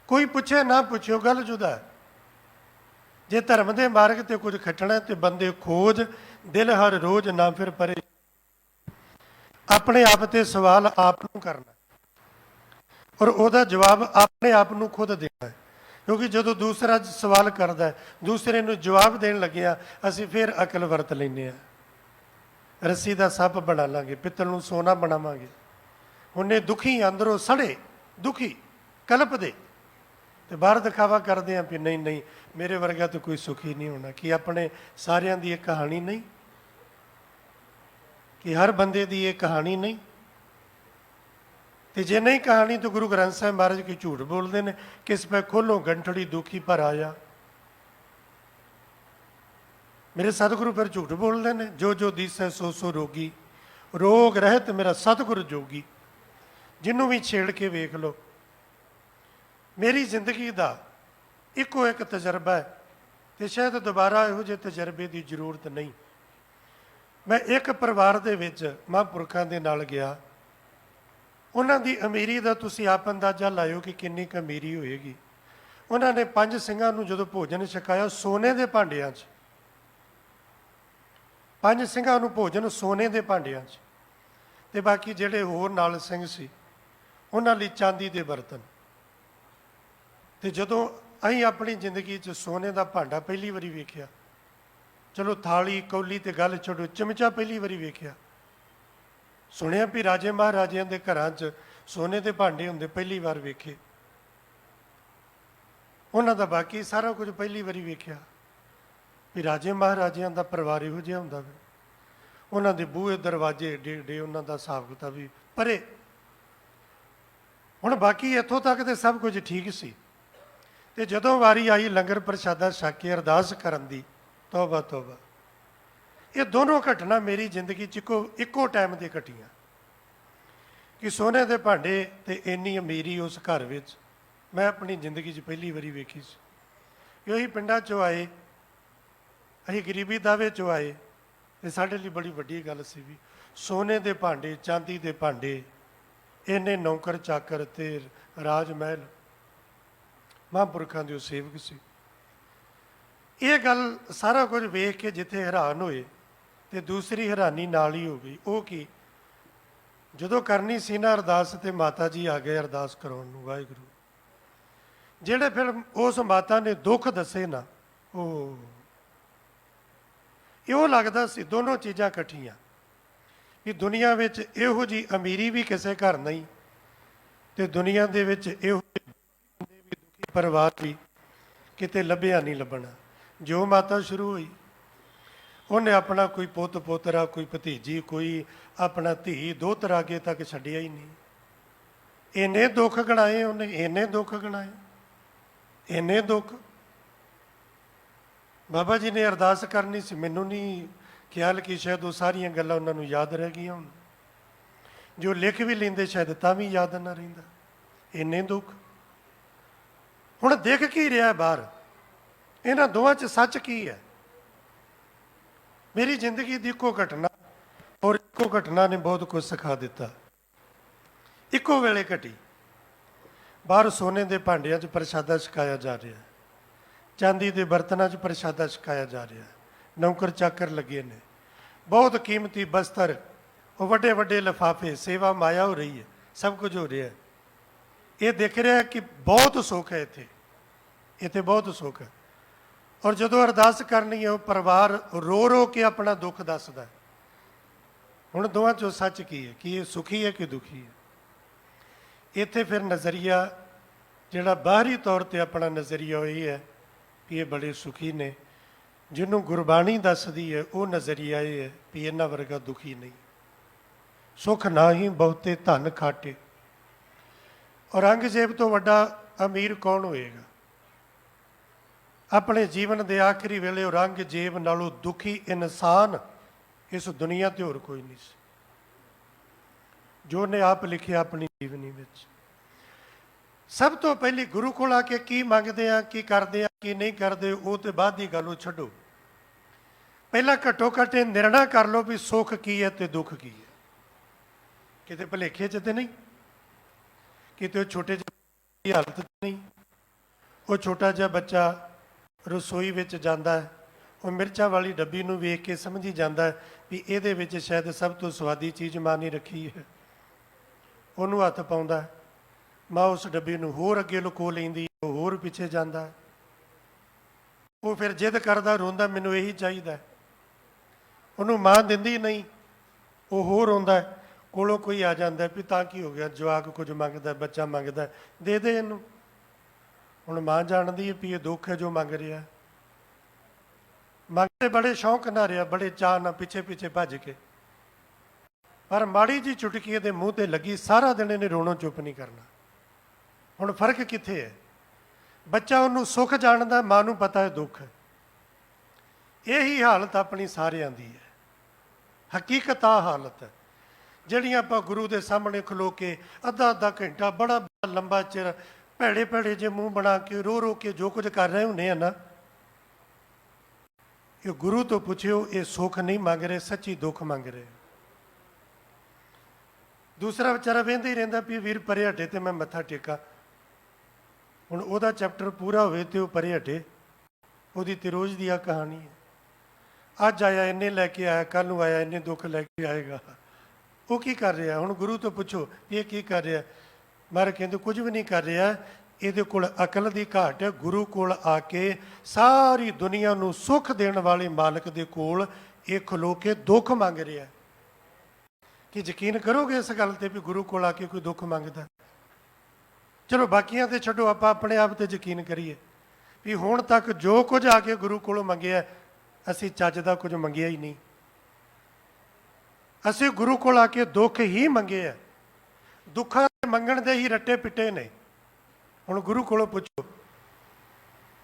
ਕੋਈ ਪੁੱਛੇ ਨਾ ਪੁੱਛਿਓ, ਗੱਲ ਜੁਦਾ। ਜੇ ਧਰਮ ਦੇ ਮਾਰਗ ਤੇ ਕੁਝ ਖੱਟਣਾ ਤੇ ਬੰਦੇ ਖੋਜ ਦਿਲ ਹਰ ਰੋਜ਼ ਨਾ ਫਿਰ ਪਰੇ। ਆਪਣੇ ਆਪ ਤੇ ਸਵਾਲ ਆਪ ਨੂੰ ਕਰਨਾ ਔਰ ਉਹਦਾ ਜਵਾਬ ਆਪਣੇ ਆਪ ਨੂੰ ਖੁਦ ਦੇਣਾ ਹੈ। ਕਿਉਂਕਿ ਜਦੋਂ ਦੂਸਰਾ ਸਵਾਲ ਕਰਦਾ, ਦੂਸਰੇ ਨੂੰ ਜਵਾਬ ਦੇਣ ਲੱਗਿਆ, ਅਸੀਂ ਫਿਰ ਅਕਲ ਵਰਤ ਲੈਂਦੇ ਹਾਂ। ਰੱਸੀ ਦਾ ਸੱਪ ਬਣਾ ਲਾਂਗੇ, ਪਿੱਤਲ ਨੂੰ ਸੋਨਾ ਬਣਾਵਾਂਗੇ। ਉਹਨੇ ਦੁਖੀ ਅੰਦਰੋਂ ਸੜੇ, ਦੁਖੀ ਕਲਪਦੇ, ਤੇ ਬਾਹਰ ਦਿਖਾਵਾ ਕਰਦੇ ਹਾਂ ਵੀ ਨਹੀਂ ਨਹੀਂ ਮੇਰੇ ਵਰਗਾ ਤਾਂ ਕੋਈ ਸੁਖੀ ਨਹੀਂ ਹੋਣਾ। ਕਿ ਆਪਣੇ ਸਾਰਿਆਂ ਦੀ ਇਹ ਕਹਾਣੀ ਨਹੀਂ? ਕਿ ਹਰ ਬੰਦੇ ਦੀ ਇਹ ਕਹਾਣੀ ਨਹੀਂ? ਤੇ ਜੇ ਨਹੀਂ ਕਹਾਣੀ ਤਾਂ ਗੁਰੂ ਗ੍ਰੰਥ ਸਾਹਿਬ ਮਹਾਰਾਜ ਕੀ ਝੂਠ ਬੋਲਦੇ ਨੇ, ਕਿਸ ਪੈ ਖੋਲੋ ਗੰਠੜੀ ਦੁਖੀ ਪਰ ਆਇਆ। ਮੇਰੇ ਸਤਿਗੁਰੂ ਫਿਰ ਝੂਠ ਬੋਲਦੇ ਨੇ, ਜੋ ਜੋ ਦੀਸੈ ਸੋ ਸੋ ਰੋਗੀ, ਰੋਗ ਰਹਿਤ ਮੇਰਾ ਸਤਿਗੁਰ ਜੋਗੀ। ਜਿਹਨੂੰ ਵੀ ਛੇੜ ਕੇ ਵੇਖ ਲਓ। ਮੇਰੀ ਜ਼ਿੰਦਗੀ ਦਾ ਇੱਕੋ ਇੱਕ ਤਜਰਬਾ ਹੈ ਤੇ ਸ਼ਾਇਦ ਦੁਬਾਰਾ ਇਹੋ ਜਿਹੇ ਤਜਰਬੇ ਦੀ ਜ਼ਰੂਰਤ ਨਹੀਂ। ਮੈਂ ਇੱਕ ਪਰਿਵਾਰ ਦੇ ਵਿੱਚ ਮਹਾਂਪੁਰਖਾਂ ਦੇ ਨਾਲ ਗਿਆ। ਉਹਨਾਂ ਦੀ ਅਮੀਰੀ ਦਾ ਤੁਸੀਂ ਆਪ ਅੰਦਾਜ਼ਾ ਲਾਇਓ ਕਿ ਕਿੰਨੀ ਕੁ ਅਮੀਰੀ ਹੋਏਗੀ। ਉਹਨਾਂ ਨੇ 5 ਸਿੰਘਾਂ ਨੂੰ ਜਦੋਂ ਭੋਜਨ ਛਕਾਇਆ ਸੋਨੇ ਦੇ ਭਾਂਡਿਆਂ 'ਚ, 5 ਸਿੰਘਾਂ ਨੂੰ ਭੋਜਨ ਸੋਨੇ ਦੇ ਭਾਂਡਿਆਂ 'ਚ, ਤੇ ਬਾਕੀ ਜਿਹੜੇ ਹੋਰ ਨਾਲ ਸਿੰਘ ਸੀ ਉਹਨਾਂ ਲਈ ਚਾਂਦੀ ਦੇ ਬਰਤਨ। ਤੇ ਜਦੋਂ ਅਸੀਂ ਆਪਣੀ ਜ਼ਿੰਦਗੀ 'ਚ ਸੋਨੇ ਦਾ ਭਾਂਡਾ ਪਹਿਲੀ ਵਾਰੀ ਵੇਖਿਆ, ਚਲੋ ਥਾਲੀ ਕੌਲੀ ਤੇ ਗੱਲ ਛੱਡੋ, ਚਮਚਾ ਪਹਿਲੀ ਵਾਰੀ ਵੇਖਿਆ। ਸੁਣਿਆ ਵੀ ਰਾਜੇ ਮਹਾਰਾਜਿਆਂ ਦੇ ਘਰਾਂ 'ਚ ਸੋਨੇ ਦੇ ਭਾਂਡੇ ਹੁੰਦੇ, ਪਹਿਲੀ ਵਾਰ ਵੇਖੇ। ਉਹਨਾਂ ਦਾ ਬਾਕੀ ਸਾਰਾ ਕੁਝ ਪਹਿਲੀ ਵਾਰੀ ਵੇਖਿਆ ਵੀ ਰਾਜੇ ਮਹਾਰਾਜਿਆਂ ਦਾ ਪਰਿਵਾਰ ਇਹੋ ਜਿਹਾ ਹੁੰਦਾ ਵੇ। ਉਹਨਾਂ ਦੇ ਬੂਹੇ ਦਰਵਾਜ਼ੇ ਏਡੇ ਏਡੇ, ਉਹਨਾਂ ਦਾ ਹਿਸਾਬ ਕਿਤਾਬ ਵੀ ਪਰੇ। ਹੁਣ ਬਾਕੀ ਇੱਥੋਂ ਤੱਕ ਤੇ ਸਭ ਕੁਝ ਠੀਕ ਸੀ, ਤੇ ਜਦੋਂ ਵਾਰੀ ਆਈ ਲੰਗਰ ਪ੍ਰਸ਼ਾਦਾ ਛਕ ਕੇ ਅਰਦਾਸ ਕਰਨ ਦੀ, ਤੌਬਾ ਤੌਬਾ, ਇਹ ਦੋਨੋਂ ਘਟਨਾ ਮੇਰੀ ਜ਼ਿੰਦਗੀ 'ਚ ਇੱਕੋ ਟਾਈਮ 'ਤੇ ਘਟੀਆਂ ਕਿ ਸੋਨੇ ਦੇ ਭਾਂਡੇ ਤੇ ਇੰਨੀ ਅਮੀਰੀ ਉਸ ਘਰ ਵਿੱਚ ਮੈਂ ਆਪਣੀ ਜ਼ਿੰਦਗੀ 'ਚ ਪਹਿਲੀ ਵਾਰੀ ਵੇਖੀ ਸੀ। ਉਹੀ ਪਿੰਡਾਂ 'ਚੋਂ ਆਏ, ਅਸੀਂ ਗਰੀਬੀ ਦਾਵੇ 'ਚੋਂ ਆਏ, ਤੇ ਸਾਡੇ ਲਈ ਬੜੀ ਵੱਡੀ ਗੱਲ ਸੀ ਵੀ ਸੋਨੇ ਦੇ ਭਾਂਡੇ, ਚਾਂਦੀ ਦੇ ਭਾਂਡੇ, ਇੰਨੇ ਨੌਕਰ ਚਾਕਰ ਤੇ ਰਾਜ ਮਹਿਲ, ਮਹਾਂਪੁਰਖਾਂ ਦੇ ਉਹ ਸੇਵਕ ਸੀ। ਇਹ ਗੱਲ ਸਾਰਾ ਕੁਝ ਵੇਖ ਕੇ ਜਿੱਥੇ ਹੈਰਾਨ ਹੋਏ, ਤੇ ਦੂਸਰੀ ਹੈਰਾਨੀ ਨਾਲ ਹੀ ਹੋ ਗਈ। ਉਹ ਕੀ, ਜਦੋਂ ਕਰਨੀ ਸੀ ਨਾ ਅਰਦਾਸ, ਤੇ ਮਾਤਾ ਜੀ ਆ ਗਏ ਅਰਦਾਸ ਕਰਾਉਣ ਨੂੰ। ਵਾਹਿਗੁਰੂ, ਜਿਹੜੇ ਫਿਰ ਉਸ ਮਾਤਾ ਨੇ ਦੁੱਖ ਦੱਸੇ ਨਾ, ਉਹ ਇਹੋ ਲੱਗਦਾ ਸੀ ਦੋਨੋਂ ਚੀਜ਼ਾਂ ਇਕੱਠੀਆਂ, ਕਿ ਦੁਨੀਆ ਵਿੱਚ ਇਹੋ ਜਿਹੀ ਅਮੀਰੀ ਵੀ ਕਿਸੇ ਘਰ ਨਹੀਂ, ਤੇ ਦੁਨੀਆ ਦੇ ਵਿੱਚ ਇਹੋ ਜਿਹੇ ਦੁਖੀ ਪਰਿਵਾਰ ਵੀ ਕਿਤੇ ਲੱਭਿਆ ਨਹੀਂ ਲੱਭਣਾ। ਜੋ ਮਾਤਾ ਸ਼ੁਰੂ ਹੋਈ, ਉਹਨੇ ਆਪਣਾ ਕੋਈ ਪੁੱਤ ਪੋਤਰਾ, ਕੋਈ ਭਤੀਜੀ, ਕੋਈ ਆਪਣਾ ਧੀ ਦੋਹਤਰਾ ਅੱਗੇ ਤੱਕ ਛੱਡਿਆ ਹੀ ਨਹੀਂ। ਇੰਨੇ ਦੁੱਖ ਗਣਾਏ ਉਹਨੇ, ਇੰਨੇ ਦੁੱਖ ਗਣਾਏ, ਇੰਨੇ ਦੁੱਖ। ਬਾਬਾ ਜੀ ਨੇ ਅਰਦਾਸ ਕਰਨੀ ਸੀ, ਮੈਨੂੰ ਨਹੀਂ ਖਿਆਲ ਕਿ ਸ਼ਾਇਦ ਉਹ ਸਾਰੀਆਂ ਗੱਲਾਂ ਉਹਨਾਂ ਨੂੰ ਯਾਦ ਰਹਿ ਗਈਆਂ ਹੁਣ, ਜੋ ਲਿਖ ਵੀ ਲੈਂਦੇ ਸ਼ਾਇਦ ਤਾਂ ਵੀ ਯਾਦ ਨਾ ਰਹਿੰਦਾ, ਇੰਨੇ ਦੁੱਖ। ਹੁਣ ਦਿਖ ਕੀ ਰਿਹਾ ਬਾਹਰ, ਇਹਨਾਂ ਦੋਵਾਂ 'ਚ ਸੱਚ ਕੀ ਹੈ? ਮੇਰੀ ਜ਼ਿੰਦਗੀ ਦੀ ਇੱਕੋ ਘਟਨਾ, ਔਰ ਇੱਕੋ ਘਟਨਾ ਨੇ ਬਹੁਤ ਕੁਝ ਸਿਖਾ ਦਿੱਤਾ। ਇੱਕੋ ਵੇਲੇ ਘਟੀ। ਬਾਹਰ ਸੋਨੇ ਦੇ ਭਾਂਡਿਆਂ 'ਚ ਪ੍ਰਸ਼ਾਦਾ ਛਕਾਇਆ ਜਾ ਰਿਹਾ, ਚਾਂਦੀ ਦੇ ਬਰਤਨਾਂ 'ਚ ਪ੍ਰਸ਼ਾਦਾ ਛਕਾਇਆ ਜਾ ਰਿਹਾ, ਨੌਕਰ ਚਾਕਰ ਲੱਗੇ ਨੇ, ਬਹੁਤ ਕੀਮਤੀ ਬਸਤਰ, ਉਹ ਵੱਡੇ ਵੱਡੇ ਲਿਫਾਫੇ, ਸੇਵਾ ਮਾਇਆ ਹੋ ਰਹੀ ਹੈ, ਸਭ ਕੁਝ ਹੋ ਰਿਹਾ। ਇਹ ਦਿਖ ਰਿਹਾ ਕਿ ਬਹੁਤ ਸੁੱਖ ਹੈ ਇੱਥੇ, ਇੱਥੇ ਬਹੁਤ ਸੁੱਖ ਹੈ। ਔਰ ਜਦੋਂ ਅਰਦਾਸ ਕਰਨੀ ਹੈ, ਉਹ ਪਰਿਵਾਰ ਰੋ ਰੋ ਕੇ ਆਪਣਾ ਦੁੱਖ ਦੱਸਦਾ। ਹੁਣ ਦੋਵਾਂ 'ਚੋਂ ਸੱਚ ਕੀ ਹੈ, ਕਿ ਇਹ ਸੁਖੀ ਹੈ ਕਿ ਦੁਖੀ ਹੈ? ਇੱਥੇ ਫਿਰ ਨਜ਼ਰੀਆ ਜਿਹੜਾ ਬਾਹਰੀ ਤੌਰ 'ਤੇ ਆਪਣਾ ਨਜ਼ਰੀਆ ਉਹ ਇਹ ਹੈ ਵੀ ਇਹ ਬੜੇ ਸੁਖੀ ਨੇ। ਜਿਹਨੂੰ ਗੁਰਬਾਣੀ ਦੱਸਦੀ ਹੈ ਉਹ ਨਜ਼ਰੀਆ ਇਹ ਹੈ ਵੀ ਇਹਨਾਂ ਵਰਗਾ ਦੁਖੀ ਨਹੀਂ। ਸੁੱਖ ਨਾ ਹੀ ਬਹੁਤੇ ਧਨ ਖਾਟੇ। ਔਰੰਗਜ਼ੇਬ ਤੋਂ ਵੱਡਾ ਅਮੀਰ ਕੌਣ ਹੋਏਗਾ? ਆਪਣੇ ਜੀਵਨ ਦੇ ਆਖਰੀ ਵੇਲੇ ਔਰੰਗਜ਼ੇਬ ਨਾਲੋਂ ਦੁਖੀ ਇਨਸਾਨ ਇਸ ਦੁਨੀਆ 'ਤੇ ਹੋਰ ਕੋਈ ਨਹੀਂ ਸੀ, ਜੋ ਨੇ ਆਪ ਲਿਖਿਆ ਆਪਣੀ ਜੀਵਨੀ ਵਿੱਚ। ਸਭ ਤੋਂ ਪਹਿਲੀ ਗੁਰੂ ਕੋਲ ਆ ਕੇ ਕੀ ਮੰਗਦੇ ਆ, ਕੀ ਕਰਦੇ ਆ, ਕੀ ਨਹੀਂ ਕਰਦੇ, ਉਹ ਤੇ ਬਾਅਦ ਦੀ ਗੱਲ, ਉਹ ਛੱਡੋ। ਪਹਿਲਾਂ ਘੱਟੋ ਘੱਟ ਇਹ ਨਿਰਣਾ ਕਰ ਲਓ ਵੀ ਸੁੱਖ ਕੀ ਹੈ ਤੇ ਦੁੱਖ ਕੀ ਹੈ। ਕਿਤੇ ਭੁਲੇਖੇ 'ਚ ਤੇ ਨਹੀਂ, ਕਿਤੇ ਉਹ ਛੋਟੇ ਜਿਹੀ ਹਾਲਤ 'ਚ ਨਹੀਂ। ਉਹ ਛੋਟਾ ਜਿਹਾ ਬੱਚਾ ਰਸੋਈ ਵਿੱਚ ਜਾਂਦਾ ਹੈ, ਉਹ ਮਿਰਚਾਂ ਵਾਲੀ ਡੱਬੀ ਨੂੰ ਵੇਖ ਕੇ ਸਮਝੀ ਜਾਂਦਾ ਵੀ ਇਹਦੇ ਵਿੱਚ ਸ਼ਾਇਦ ਸਭ ਤੋਂ ਸਵਾਦੀ ਚੀਜ਼ ਮਾਂ ਨੇ ਰੱਖੀ ਹੈ। ਉਹਨੂੰ ਹੱਥ ਪਾਉਂਦਾ, ਮਾਂ ਉਸ ਡੱਬੀ ਨੂੰ ਹੋਰ ਅੱਗੇ ਲੁਕੋ ਲੈਂਦੀ, ਉਹ ਹੋਰ ਪਿੱਛੇ ਜਾਂਦਾ। ਉਹ ਫਿਰ ਜਿੱਦ ਕਰਦਾ, ਰੋਂਦਾ, ਮੈਨੂੰ ਇਹੀ ਚਾਹੀਦਾ। ਉਹਨੂੰ ਮਾਂ ਦਿੰਦੀ ਨਹੀਂ, ਉਹ ਹੋਰ ਰੋਂਦਾ। ਕੋਲੋਂ ਕੋਈ ਆ ਜਾਂਦਾ ਵੀ ਤਾਂ ਕੀ ਹੋ ਗਿਆ, ਜਵਾਕ ਕੁਝ ਮੰਗਦਾ, ਬੱਚਾ ਮੰਗਦਾ, ਦੇ ਦੇ ਇਹਨੂੰ। ਹੁਣ ਮਾਂ ਜਾਣਦੀ ਹੈ ਵੀ ਇਹ ਦੁੱਖ ਹੈ ਜੋ ਮੰਗ ਰਿਹਾ। ਮੰਗਦੇ ਬੜੇ ਸ਼ੌਂਕ ਨਾਲ ਰਿਹਾ, ਬੜੇ ਚਾਅ ਨਾਲ, ਪਿੱਛੇ ਪਿੱਛੇ ਭੱਜ ਕੇ, ਪਰ ਮਾੜੀ ਜੀ ਚੁਟਕੀ ਇਹਦੇ ਮੂੰਹ ਤੇ ਲੱਗੀ, ਸਾਰਾ ਦਿਨ ਇਹਨੇ ਰੋਣੋਂ ਚੁੱਪ ਨਹੀਂ ਕਰਨਾ। ਹੁਣ ਫਰਕ ਕਿੱਥੇ ਹੈ? ਬੱਚਾ ਉਹਨੂੰ ਸੁੱਖ ਜਾਣਦਾ, ਮਾਂ ਨੂੰ ਪਤਾ ਹੈ ਦੁੱਖ ਹੈ। ਇਹੀ ਹਾਲਤ ਆਪਣੀ ਸਾਰਿਆਂ ਦੀ ਹੈ। ਹਕੀਕਤ ਆ ਹਾਲਤ ਹੈ ਜਿਹੜੀਆਂ ਆਪਾਂ ਗੁਰੂ ਦੇ ਸਾਹਮਣੇ ਖਲੋ ਕੇ ਅੱਧਾ ਅੱਧਾ ਘੰਟਾ, ਬੜਾ ਲੰਬਾ ਚਿਰ, ਭੈੜੇ ਭੈੜੇ ਜੇ ਮੂੰਹ ਬਣਾ ਕੇ ਰੋ ਰੋ ਕੇ ਜੋ ਕੁਝ ਕਰ ਰਹੇ ਹੁੰਦੇ ਆ ਨਾ, ਇਹ ਗੁਰੂ ਤੋਂ ਪੁੱਛਿਓ, ਇਹ ਸੁੱਖ ਨਹੀਂ ਮੰਗ ਰਹੇ, ਸੱਚੀ ਦੁੱਖ ਮੰਗ ਰਹੇ। ਦੂਸਰਾ ਵਿਚਾਰਾ ਵੇਂਦਾ ਹੀ ਰਹਿੰਦਾ ਵੀ ਵੀਰ ਪਰੇ ਹਟੇ ਤੇ ਮੈਂ ਮੱਥਾ ਟੇਕਾਂ। ਹੁਣ ਉਹਦਾ ਚੈਪਟਰ ਪੂਰਾ ਹੋਵੇ ਤੇ ਉਹ ਪਰੇ ਹਟੇ, ਉਹਦੀ ਤੇ ਰੋਜ਼ ਦੀ ਆ ਕਹਾਣੀ ਹੈ। ਅੱਜ ਆਇਆ ਇੰਨੇ ਲੈ ਕੇ ਆਇਆ, ਕੱਲ੍ਹ ਨੂੰ ਆਇਆ ਇੰਨੇ ਦੁੱਖ ਲੈ ਕੇ ਆਏਗਾ। ਉਹ ਕੀ ਕਰ ਰਿਹਾ? ਹੁਣ ਗੁਰੂ ਤੋਂ ਪੁੱਛੋ ਇਹ ਕੀ ਕਰ ਰਿਹਾ? ਮਹਾਰਾਜ ਕਹਿੰਦੇ ਕੁਝ ਵੀ ਨਹੀਂ ਕਰ ਰਿਹਾ, ਇਹਦੇ ਕੋਲ ਅਕਲ ਦੀ ਘਾਟ ਹੈ। ਗੁਰੂ ਕੋਲ ਆ ਕੇ ਸਾਰੀ ਦੁਨੀਆ ਨੂੰ ਸੁੱਖ ਦੇਣ ਵਾਲੇ ਮਾਲਕ ਦੇ ਕੋਲ ਇਹ ਖਲੋ ਕੇ ਦੁੱਖ ਮੰਗ ਰਿਹਾ। ਕੀ ਯਕੀਨ ਕਰੋਗੇ ਇਸ ਗੱਲ ਤੇ ਵੀ ਗੁਰੂ ਕੋਲ ਆ ਕੇ ਕੋਈ ਦੁੱਖ ਮੰਗਦਾ? ਚਲੋ ਬਾਕੀਆਂ ਤੇ ਛੱਡੋ, ਆਪਾਂ ਆਪਣੇ ਆਪ ਤੇ ਯਕੀਨ ਕਰੀਏ ਵੀ ਹੁਣ ਤੱਕ ਜੋ ਕੁਝ ਆ ਕੇ ਗੁਰੂ ਕੋਲੋਂ ਮੰਗਿਆ, ਅਸੀਂ ਚੱਜ ਦਾ ਕੁਝ ਮੰਗਿਆ ਹੀ ਨਹੀਂ। ਅਸੀਂ ਗੁਰੂ ਕੋਲ ਆ ਕੇ ਦੁੱਖ ਹੀ ਮੰਗੇ ਆ, ਦੁੱਖਾਂ ਦੇ ਮੰਗਣ ਦੇ ਹੀ ਰੱਟੇ ਪਿੱਟੇ ਨੇ। ਹੁਣ ਗੁਰੂ ਕੋਲੋਂ ਪੁੱਛੋ,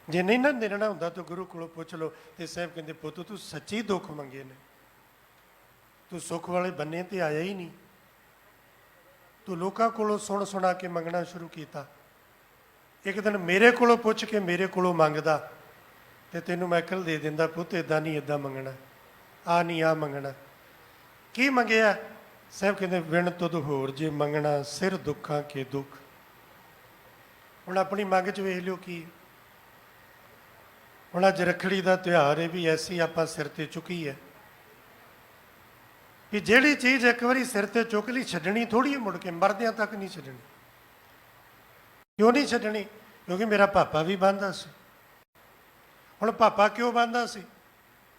ਜੇ ਨਹੀਂ ਨਾ ਨਿਰਣਾ ਹੁੰਦਾ ਤਾਂ ਗੁਰੂ ਕੋਲੋਂ ਪੁੱਛ ਲਓ। ਤੇ ਸਾਹਿਬ ਕਹਿੰਦੇ ਪੁੱਤ ਤੂੰ ਸੱਚੀ ਦੁੱਖ ਮੰਗੇ ਨੇ, ਤੂੰ ਸੁੱਖ ਵਾਲੇ ਬੰਨੇ ਤੇ ਆਇਆ ਹੀ ਨਹੀਂ, ਤੂੰ ਲੋਕਾਂ ਕੋਲੋਂ ਸੁਣ ਸੁਣਾ ਕੇ ਮੰਗਣਾ ਸ਼ੁਰੂ ਕੀਤਾ। ਇੱਕ ਦਿਨ ਮੇਰੇ ਕੋਲੋਂ ਪੁੱਛ ਕੇ ਮੇਰੇ ਕੋਲੋਂ ਮੰਗਦਾ ਤੇ ਤੈਨੂੰ ਮੈਂ ਅਕਲ ਦੇ ਦਿੰਦਾ, ਪੁੱਤ ਇੱਦਾਂ ਨਹੀਂ ਇੱਦਾਂ ਮੰਗਣਾ, ਆ ਨਹੀਂ ਆ ਮੰਗਣਾ। ਕੀ ਮੰਗਿਆ? ਸਾਹਿਬ ਕਹਿੰਦੇ ਵਿਣ ਤੁਧ ਹੋਰ ਜੇ ਮੰਗਣਾ ਸਿਰ ਦੁੱਖਾਂ ਕੇ ਦੁੱਖ। ਹੁਣ ਆਪਣੀ ਮੰਗ 'ਚ ਵੇਖ ਲਿਓ ਕੀ। ਹੁਣ ਅੱਜ ਰੱਖੜੀ ਦਾ ਤਿਉਹਾਰ ਹੈ, ਵੀ ਐਸੀ ਆਪਾਂ ਸਿਰ ਤੇ ਚੁੱਕੀ ਹੈ ਵੀ ਜਿਹੜੀ ਚੀਜ਼ ਇੱਕ ਵਾਰੀ ਸਿਰ ਤੇ ਚੁੱਕ ਲਈ ਛੱਡਣੀ ਥੋੜ੍ਹੀ, ਮੁੜ ਕੇ ਮਰਦਿਆਂ ਤੱਕ ਨਹੀਂ ਛੱਡਣੀ। ਕਿਉਂ ਨਹੀਂ ਛੱਡਣੀ? ਕਿਉਂਕਿ ਮੇਰਾ ਪਾਪਾ ਵੀ ਬੰਨ੍ਹਦਾ ਸੀ। ਹੁਣ ਪਾਪਾ ਕਿਉਂ ਬੰਨ੍ਹਦਾ ਸੀ?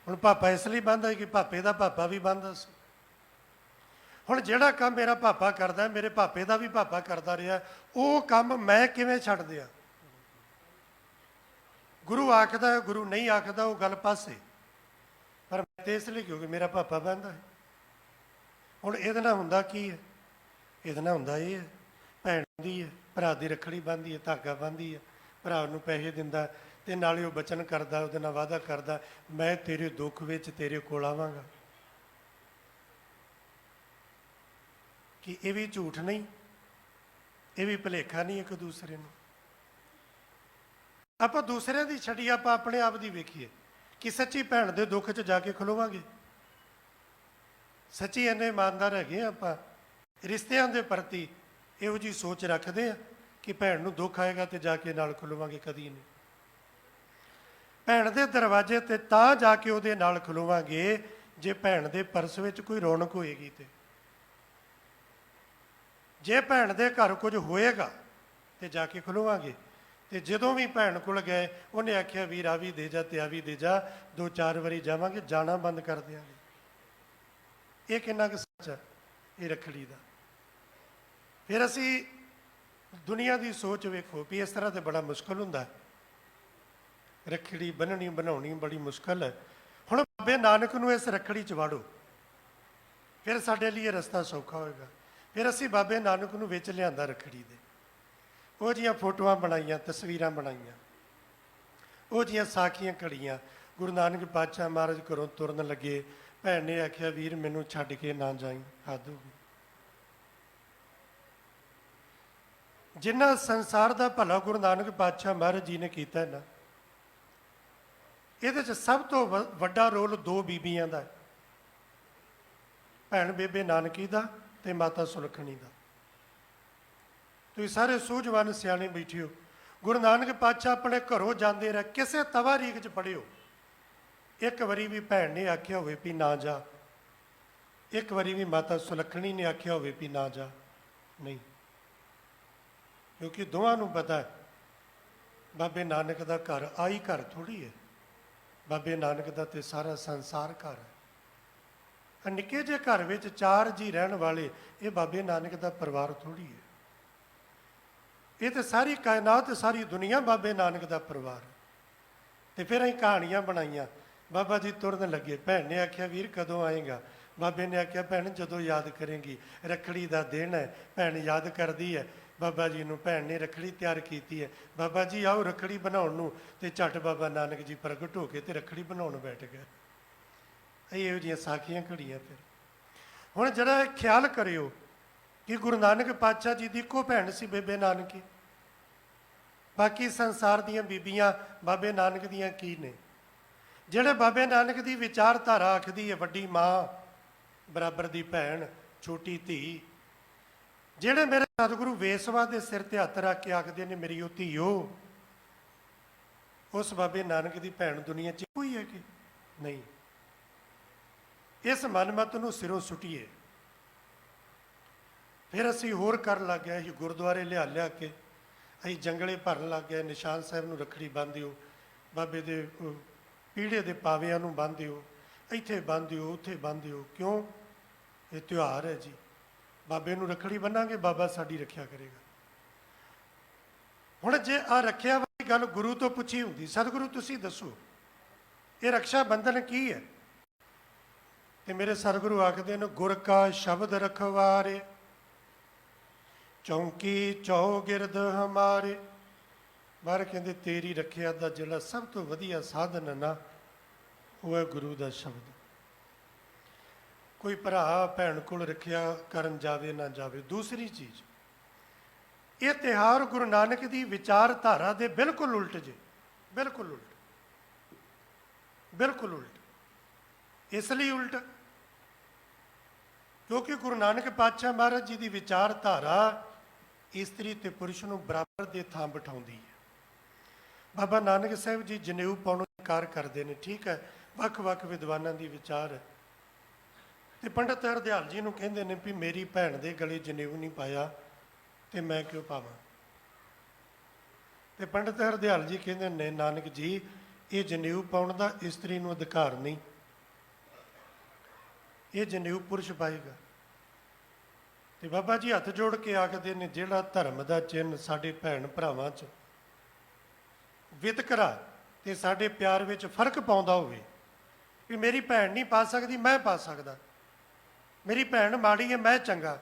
ਹੁਣ ਪਾਪਾ ਇਸ ਲਈ ਬੰਨ੍ਹਦਾ ਕਿ ਪਾਪੇ ਦਾ ਪਾਪਾ ਵੀ ਬੰਨ੍ਹਦਾ ਸੀ। ਹੁਣ ਜਿਹੜਾ ਕੰਮ ਮੇਰਾ ਪਾਪਾ ਕਰਦਾ, ਮੇਰੇ ਪਾਪੇ ਦਾ ਵੀ ਪਾਪਾ ਕਰਦਾ ਰਿਹਾ, ਉਹ ਕੰਮ ਮੈਂ ਕਿਵੇਂ ਛੱਡ ਦਿਆਂ? ਗੁਰੂ ਆਖਦਾ, ਗੁਰੂ ਨਹੀਂ ਆਖਦਾ, ਉਹ ਗੱਲ ਪਾਸੇ। ਪਰ ਮੈਂ ਤੇ ਇਸ ਲਈ ਕਿਉਂਕਿ ਮੇਰਾ ਪਾਪਾ ਬੰਨ੍ਹਦਾ ਹੈ। ਹੁਣ ਇਹਦੇ ਨਾਲ ਹੁੰਦਾ ਕੀ ਹੈ? ਇਹਦੇ ਨਾਲ ਹੁੰਦਾ ਇਹ ਹੈ, ਭੈਣ ਦੀ ਹੈ, ਭਰਾ ਦੀ ਰੱਖੜੀ ਬੰਨ੍ਹਦੀ ਹੈ, ਧਾਗਾ ਬੰਨ੍ਹਦੀ ਹੈ, ਭਰਾ ਨੂੰ ਪੈਸੇ ਦਿੰਦਾ ਤੇ ਨਾਲੇ ਉਹ ਬਚਨ ਕਰਦਾ, ਉਹਦੇ ਨਾਲ ਵਾਅਦਾ ਕਰਦਾ, ਮੈਂ ਤੇਰੇ ਦੁੱਖ ਵਿੱਚ ਤੇਰੇ ਕੋਲ ਆਵਾਂਗਾ। ਕਿ ਇਹ ਵੀ ਝੂਠ ਨਹੀਂ, ਇਹ ਵੀ ਭੁਲੇਖਾ ਨਹੀਂ ਇੱਕ ਦੂਸਰੇ ਨੂੰ? ਆਪਾਂ ਦੂਸਰਿਆਂ ਦੀ ਛੱਡੀ, ਆਪਾਂ ਆਪਣੇ ਆਪ ਦੀ ਵੇਖੀਏ ਕਿ ਸੱਚੀ ਭੈਣ ਦੇ ਦੁੱਖ 'ਚ ਜਾ ਕੇ ਖਲੋਵਾਂਗੇ। ਸੱਚੀ ਇੰਨੇ ਇਮਾਨਦਾਰ ਹੈਗੇ ਆਪਾਂ, ਰਿਸ਼ਤਿਆਂ ਦੇ ਪ੍ਰਤੀ ਇਹੋ ਜਿਹੀ ਸੋਚ ਰੱਖਦੇ ਆ ਕਿ ਭੈਣ ਨੂੰ ਦੁੱਖ ਆਏਗਾ ਤੇ ਜਾ ਕੇ ਨਾਲ ਖਲੋਵਾਂਗੇ? ਕਦੀ ਨਹੀਂ। ਭੈਣ ਦੇ ਦਰਵਾਜ਼ੇ ਤੇ ਤਾਂ ਜਾ ਕੇ ਉਹਦੇ ਨਾਲ ਖਲੋਵਾਂਗੇ ਜੇ ਭੈਣ ਦੇ ਪਰਸ ਵਿੱਚ ਕੋਈ ਰੌਣਕ ਹੋਏਗੀ। ਤੇ ਜੇ ਭੈਣ ਦੇ ਘਰ ਕੁਝ ਹੋਏਗਾ ਤੇ ਜਾ ਕੇ ਖਲੋਵਾਂਗੇ। ਤੇ ਜਦੋਂ ਵੀ ਭੈਣ ਕੋਲ ਗਏ, ਉਹਨੇ ਆਖਿਆ ਵੀਰ ਆ ਵੀ ਦੇ ਜਾ ਤੇ ਆ ਵੀ ਦੇ ਜਾ, 2-4 ਵਾਰੀ ਜਾਵਾਂਗੇ, ਜਾਣਾ ਬੰਦ ਕਰ ਦਿਆਂਗੇ। ਇਹ ਕਿੰਨਾ ਕੁ ਸੱਚ ਹੈ ਇਹ ਰੱਖੜੀ ਦਾ? ਫਿਰ ਅਸੀਂ ਦੁਨੀਆ ਦੀ ਸੋਚ ਵੇਖੋ ਵੀ ਇਸ ਤਰ੍ਹਾਂ ਤੇ ਬੜਾ ਮੁਸ਼ਕਲ ਹੁੰਦਾ। ਰੱਖੜੀ ਬੰਨਣੀ ਬਣਾਉਣੀ ਬੜੀ ਮੁਸ਼ਕਲ ਹੈ। ਹੁਣ ਬਾਬੇ ਨਾਨਕ ਨੂੰ ਇਸ ਰੱਖੜੀ 'ਚ ਵਾੜੋ, ਫਿਰ ਸਾਡੇ ਲਈ ਇਹ ਰਸਤਾ ਸੌਖਾ ਹੋਏਗਾ। ਫਿਰ ਅਸੀਂ ਬਾਬੇ ਨਾਨਕ ਨੂੰ ਵਿੱਚ ਲਿਆਂਦਾ ਰੱਖੜੀ ਦੇ, ਉਹ ਜੀਆਂ ਫੋਟੋਆਂ ਬਣਾਈਆਂ, ਤਸਵੀਰਾਂ ਬਣਾਈਆਂ, ਉਹ ਜੀਆਂ ਸਾਖੀਆਂ ਘੜੀਆਂ। ਗੁਰੂ ਨਾਨਕ ਪਾਤਸ਼ਾਹ ਮਹਾਰਾਜ ਘਰੋਂ ਤੁਰਨ ਲੱਗੇ, ਭੈਣ ਨੇ ਆਖਿਆ ਵੀਰ ਮੈਨੂੰ ਛੱਡ ਕੇ ਨਾ ਜਾਈਂ, ਹੱਦ ਹੋ ਗਈ। ਜਿੰਨਾ ਸੰਸਾਰ ਦਾ ਭਲਾ ਗੁਰੂ ਨਾਨਕ ਪਾਤਸ਼ਾਹ ਮਹਾਰਾਜ ਜੀ ਨੇ ਕੀਤਾ ਨਾ, ਇਹਦੇ 'ਚ ਸਭ ਤੋਂ ਵੱਡਾ ਰੋਲ 2 ਬੀਬੀਆਂ ਦਾ, ਭੈਣ ਬੇਬੇ ਨਾਨਕੀ ਦਾ ਤੇ ਮਾਤਾ ਸੁਲੱਖਣੀ ਦਾ। ਤੁਸੀਂ ਸਾਰੇ ਸੂਝਵਾਨ ਸਿਆਣੇ ਬੈਠੇ ਹੋ। ਗੁਰੂ ਨਾਨਕ ਪਾਤਸ਼ਾਹ ਆਪਣੇ ਘਰੋਂ ਜਾਂਦੇ ਰਹੇ, ਕਿਸੇ ਤਵਾਰੀਖ 'ਚ ਪੜ੍ਹਿਓ, ਇੱਕ ਵਾਰੀ ਵੀ ਭੈਣ ਨੇ ਆਖਿਆ ਹੋਵੇ ਵੀ ਨਾ ਜਾ, ਇੱਕ ਵਾਰੀ ਵੀ ਮਾਤਾ ਸੁਲੱਖਣੀ ਨੇ ਆਖਿਆ ਹੋਵੇ ਵੀ ਨਾ ਜਾ, ਨਹੀਂ। ਕਿਉਂਕਿ ਦੋਵਾਂ ਨੂੰ ਪਤਾ ਹੈ ਬਾਬੇ ਨਾਨਕ ਦਾ ਘਰ ਆਈ ਘਰ ਥੋੜ੍ਹੀ ਹੈ, ਬਾਬੇ ਨਾਨਕ ਦਾ ਤੇ ਸਾਰਾ ਸੰਸਾਰ ਘਰ ਹੈ। ਨਿੱਕੇ ਜਿਹੇ ਘਰ ਵਿੱਚ 4 ਜੀ ਰਹਿਣ ਵਾਲੇ, ਇਹ ਬਾਬੇ ਨਾਨਕ ਦਾ ਪਰਿਵਾਰ ਥੋੜ੍ਹੀ ਹੈ। ਇਹ ਤੇ ਸਾਰੀ ਕਾਇਨਾਤ, ਸਾਰੀ ਦੁਨੀਆ ਬਾਬੇ ਨਾਨਕ ਦਾ ਪਰਿਵਾਰ। ਤੇ ਫਿਰ ਅਸੀਂ ਕਹਾਣੀਆਂ ਬਣਾਈਆਂ। ਬਾਬਾ ਜੀ ਤੁਰਨ ਲੱਗੇ, ਭੈਣ ਨੇ ਆਖਿਆ ਵੀਰ ਕਦੋਂ ਆਏਗਾ? ਬਾਬੇ ਨੇ ਆਖਿਆ ਭੈਣ ਜਦੋਂ ਯਾਦ ਕਰੇਂਗੀ, ਰੱਖੜੀ ਦਾ ਦਿਨ ਹੈ। ਭੈਣ ਯਾਦ ਕਰਦੀ ਹੈ ਬਾਬਾ ਜੀ ਨੂੰ, ਭੈਣ ਨੇ ਰੱਖੜੀ ਤਿਆਰ ਕੀਤੀ ਹੈ। ਬਾਬਾ ਜੀ ਆਓ ਰੱਖੜੀ ਬਣਾਉਣ ਨੂੰ, ਤੇ ਝੱਟ ਬਾਬਾ ਨਾਨਕ ਜੀ ਪ੍ਰਗਟ ਹੋ ਕੇ ਤੇ ਰੱਖੜੀ ਬਣਾਉਣ ਬੈਠ ਗਏ। ਇਹੋ ਜਿਹੀਆਂ ਸਾਖੀਆਂ ਘੜੀਆਂ। ਫਿਰ ਹੁਣ ਜਿਹੜਾ ਖਿਆਲ ਕਰਿਓ ਕਿ ਗੁਰੂ ਨਾਨਕ ਪਾਤਸ਼ਾਹ ਜੀ ਦੀ ਇੱਕੋ ਭੈਣ ਸੀ ਬੇਬੇ ਨਾਨਕੀ, ਬਾਕੀ ਸੰਸਾਰ ਦੀਆਂ ਬੀਬੀਆਂ ਬਾਬੇ ਨਾਨਕ ਦੀਆਂ ਕੀ ਨੇ? ਜਿਹੜੇ ਬਾਬੇ ਨਾਨਕ ਦੀ ਵਿਚਾਰਧਾਰਾ ਆਖਦੀ ਹੈ ਵੱਡੀ ਮਾਂ ਬਰਾਬਰ ਦੀ ਭੈਣ, ਛੋਟੀ ਧੀ, ਜਿਹੜੇ ਮੇਰੇ ਸਤਿਗੁਰੂ ਵੇਸਵਾ ਦੇ ਸਿਰ ਤੇ ਹੱਥ ਰੱਖ ਕੇ ਆਖਦੇ ਨੇ ਮੇਰੀ ਉਹ ਧੀਓ, ਉਸ ਬਾਬੇ ਨਾਨਕ ਦੀ ਭੈਣ ਦੁਨੀਆ 'ਚ ਕੋਈ ਹੈ ਕਿ ਨਹੀਂ? ਇਸ ਮਨਮਤ ਨੂੰ ਸਿਰੋਂ ਸੁੱਟੀਏ। ਫਿਰ ਅਸੀਂ ਹੋਰ ਕਰਨ ਲੱਗ ਗਏ, ਅਸੀਂ ਗੁਰਦੁਆਰੇ ਲਿਆ ਕੇ ਅਸੀਂ ਜੰਗਲੇ ਭਰਨ ਲੱਗ ਗਏ। ਨਿਸ਼ਾਨ ਸਾਹਿਬ ਨੂੰ ਰੱਖੜੀ ਬੰਨ੍ਹ ਦਿਓ, ਬਾਬੇ ਦੇ ਪੀੜੇ ਦੇ ਪਾਵਿਆਂ ਨੂੰ ਬੰਨ੍ਹ ਦਿਓ, ਇੱਥੇ ਬੰਨ੍ਹ ਦਿਓ, ਉੱਥੇ ਬੰਨ੍ਹ ਦਿਓ। ਕਿਉਂ? ਇਹ ਤਿਉਹਾਰ ਹੈ ਜੀ, ਬਾਬੇ ਨੂੰ ਰੱਖੜੀ ਬੰਨਾਂਗੇ, ਬਾਬਾ ਸਾਡੀ ਰੱਖਿਆ ਕਰੇਗਾ। ਹੁਣ ਜੇ ਆ ਰੱਖਿਆ ਵਾਲੀ ਗੱਲ ਗੁਰੂ ਤੋਂ ਪੁੱਛੀ ਹੁੰਦੀ, ਸਤਿਗੁਰੂ ਤੁਸੀਂ ਦੱਸੋ ਇਹ ਰਕਸ਼ਾ ਬੰਧਨ ਕੀ ਹੈ? ਤੇ ਮੇਰੇ ਸਤਿਗੁਰੂ ਆਖਦੇ ਨੇ, ਗੁਰ ਕਾ ਸ਼ਬਦ ਰਖਵਾਰੇ, ਚੌਂਕੀ ਚੌਗਿਰਦ ਹਮਾਰੇ। ਬਾਹਰ ਕਹਿੰਦੇ ਤੇਰੀ ਰੱਖਿਆ ਦਾ ਜਿਹੜਾ ਸਭ ਤੋਂ ਵਧੀਆ ਸਾਧਨ ਹੈ ਨਾ, ਉਹ ਹੈ ਗੁਰੂ ਦਾ ਸ਼ਬਦ। ਕੋਈ ਭਰਾ ਭੈਣ ਕੋਲ ਰੱਖਿਆ ਕਰਨ ਜਾਵੇ ਨਾ ਜਾਵੇ। ਦੂਸਰੀ ਚੀਜ਼, ਇਹ ਤਿਉਹਾਰ ਗੁਰੂ ਨਾਨਕ ਦੀ ਵਿਚਾਰਧਾਰਾ ਦੇ ਬਿਲਕੁਲ ਉਲਟ ਜੇ, ਬਿਲਕੁਲ ਉਲਟ, ਬਿਲਕੁਲ ਉਲਟ। ਇਸ ਲਈ ਉਲਟ ਕਿਉਂਕਿ ਗੁਰੂ ਨਾਨਕ ਪਾਤਸ਼ਾਹ ਮਹਾਰਾਜ ਜੀ ਦੀ ਵਿਚਾਰਧਾਰਾ ਇਸਤਰੀ ਤੇ ਪੁਰਸ਼ ਨੂੰ ਬਰਾਬਰ ਦੇ ਥਾਂ ਬਿਠਾਉਂਦੀ ਹੈ। ਬਾਬਾ ਨਾਨਕ ਸਾਹਿਬ ਜੀ ਜਨੇਊ ਪਾਉਣੋਂ ਇਨਕਾਰ ਕਰਦੇ ਨੇ, ਠੀਕ ਹੈ, ਵੱਖ ਵੱਖ ਵਿਦਵਾਨਾਂ ਦੀ ਵਿਚਾਰ ਹੈ। ਤੇ ਪੰਡਤ ਹਰਦਿਆਲ ਜੀ ਨੂੰ ਕਹਿੰਦੇ ਨੇ ਵੀ ਮੇਰੀ ਭੈਣ ਦੇ ਗਲੇ ਜਨੇਊ ਨਹੀਂ ਪਾਇਆ ਤੇ ਮੈਂ ਕਿਉਂ ਪਾਵਾਂ। ਤੇ ਪੰਡਤ ਹਰਦਿਆਲ ਜੀ ਕਹਿੰਦੇ ਨੇ, ਨਾਨਕ ਜੀ ਇਹ ਜਨੇਊ ਪਾਉਣ ਦਾ ਇਸਤਰੀ ਨੂੰ ਅਧਿਕਾਰ ਨਹੀਂ, ਇਹ ਜਨੇਊ ਪੁਰਸ਼ ਪਾਏਗਾ। ਤੇ ਬਾਬਾ ਜੀ ਹੱਥ ਜੋੜ ਕੇ ਆਖਦੇ ਨੇ, ਜਿਹੜਾ ਧਰਮ ਦਾ ਚਿੰਨ੍ਹ ਸਾਡੇ ਭੈਣ ਭਰਾਵਾਂ 'ਚ ਵਿਤਕਰਾ ਤੇ ਸਾਡੇ ਪਿਆਰ ਵਿੱਚ ਫਰਕ ਪਾਉਂਦਾ ਹੋਵੇ, ਵੀ ਮੇਰੀ ਭੈਣ ਨਹੀਂ ਪਾ ਸਕਦੀ ਮੈਂ ਪਾ ਸਕਦਾ, ਮੇਰੀ ਭੈਣ ਮਾੜੀ ਹੈ ਮੈਂ ਚੰਗਾ,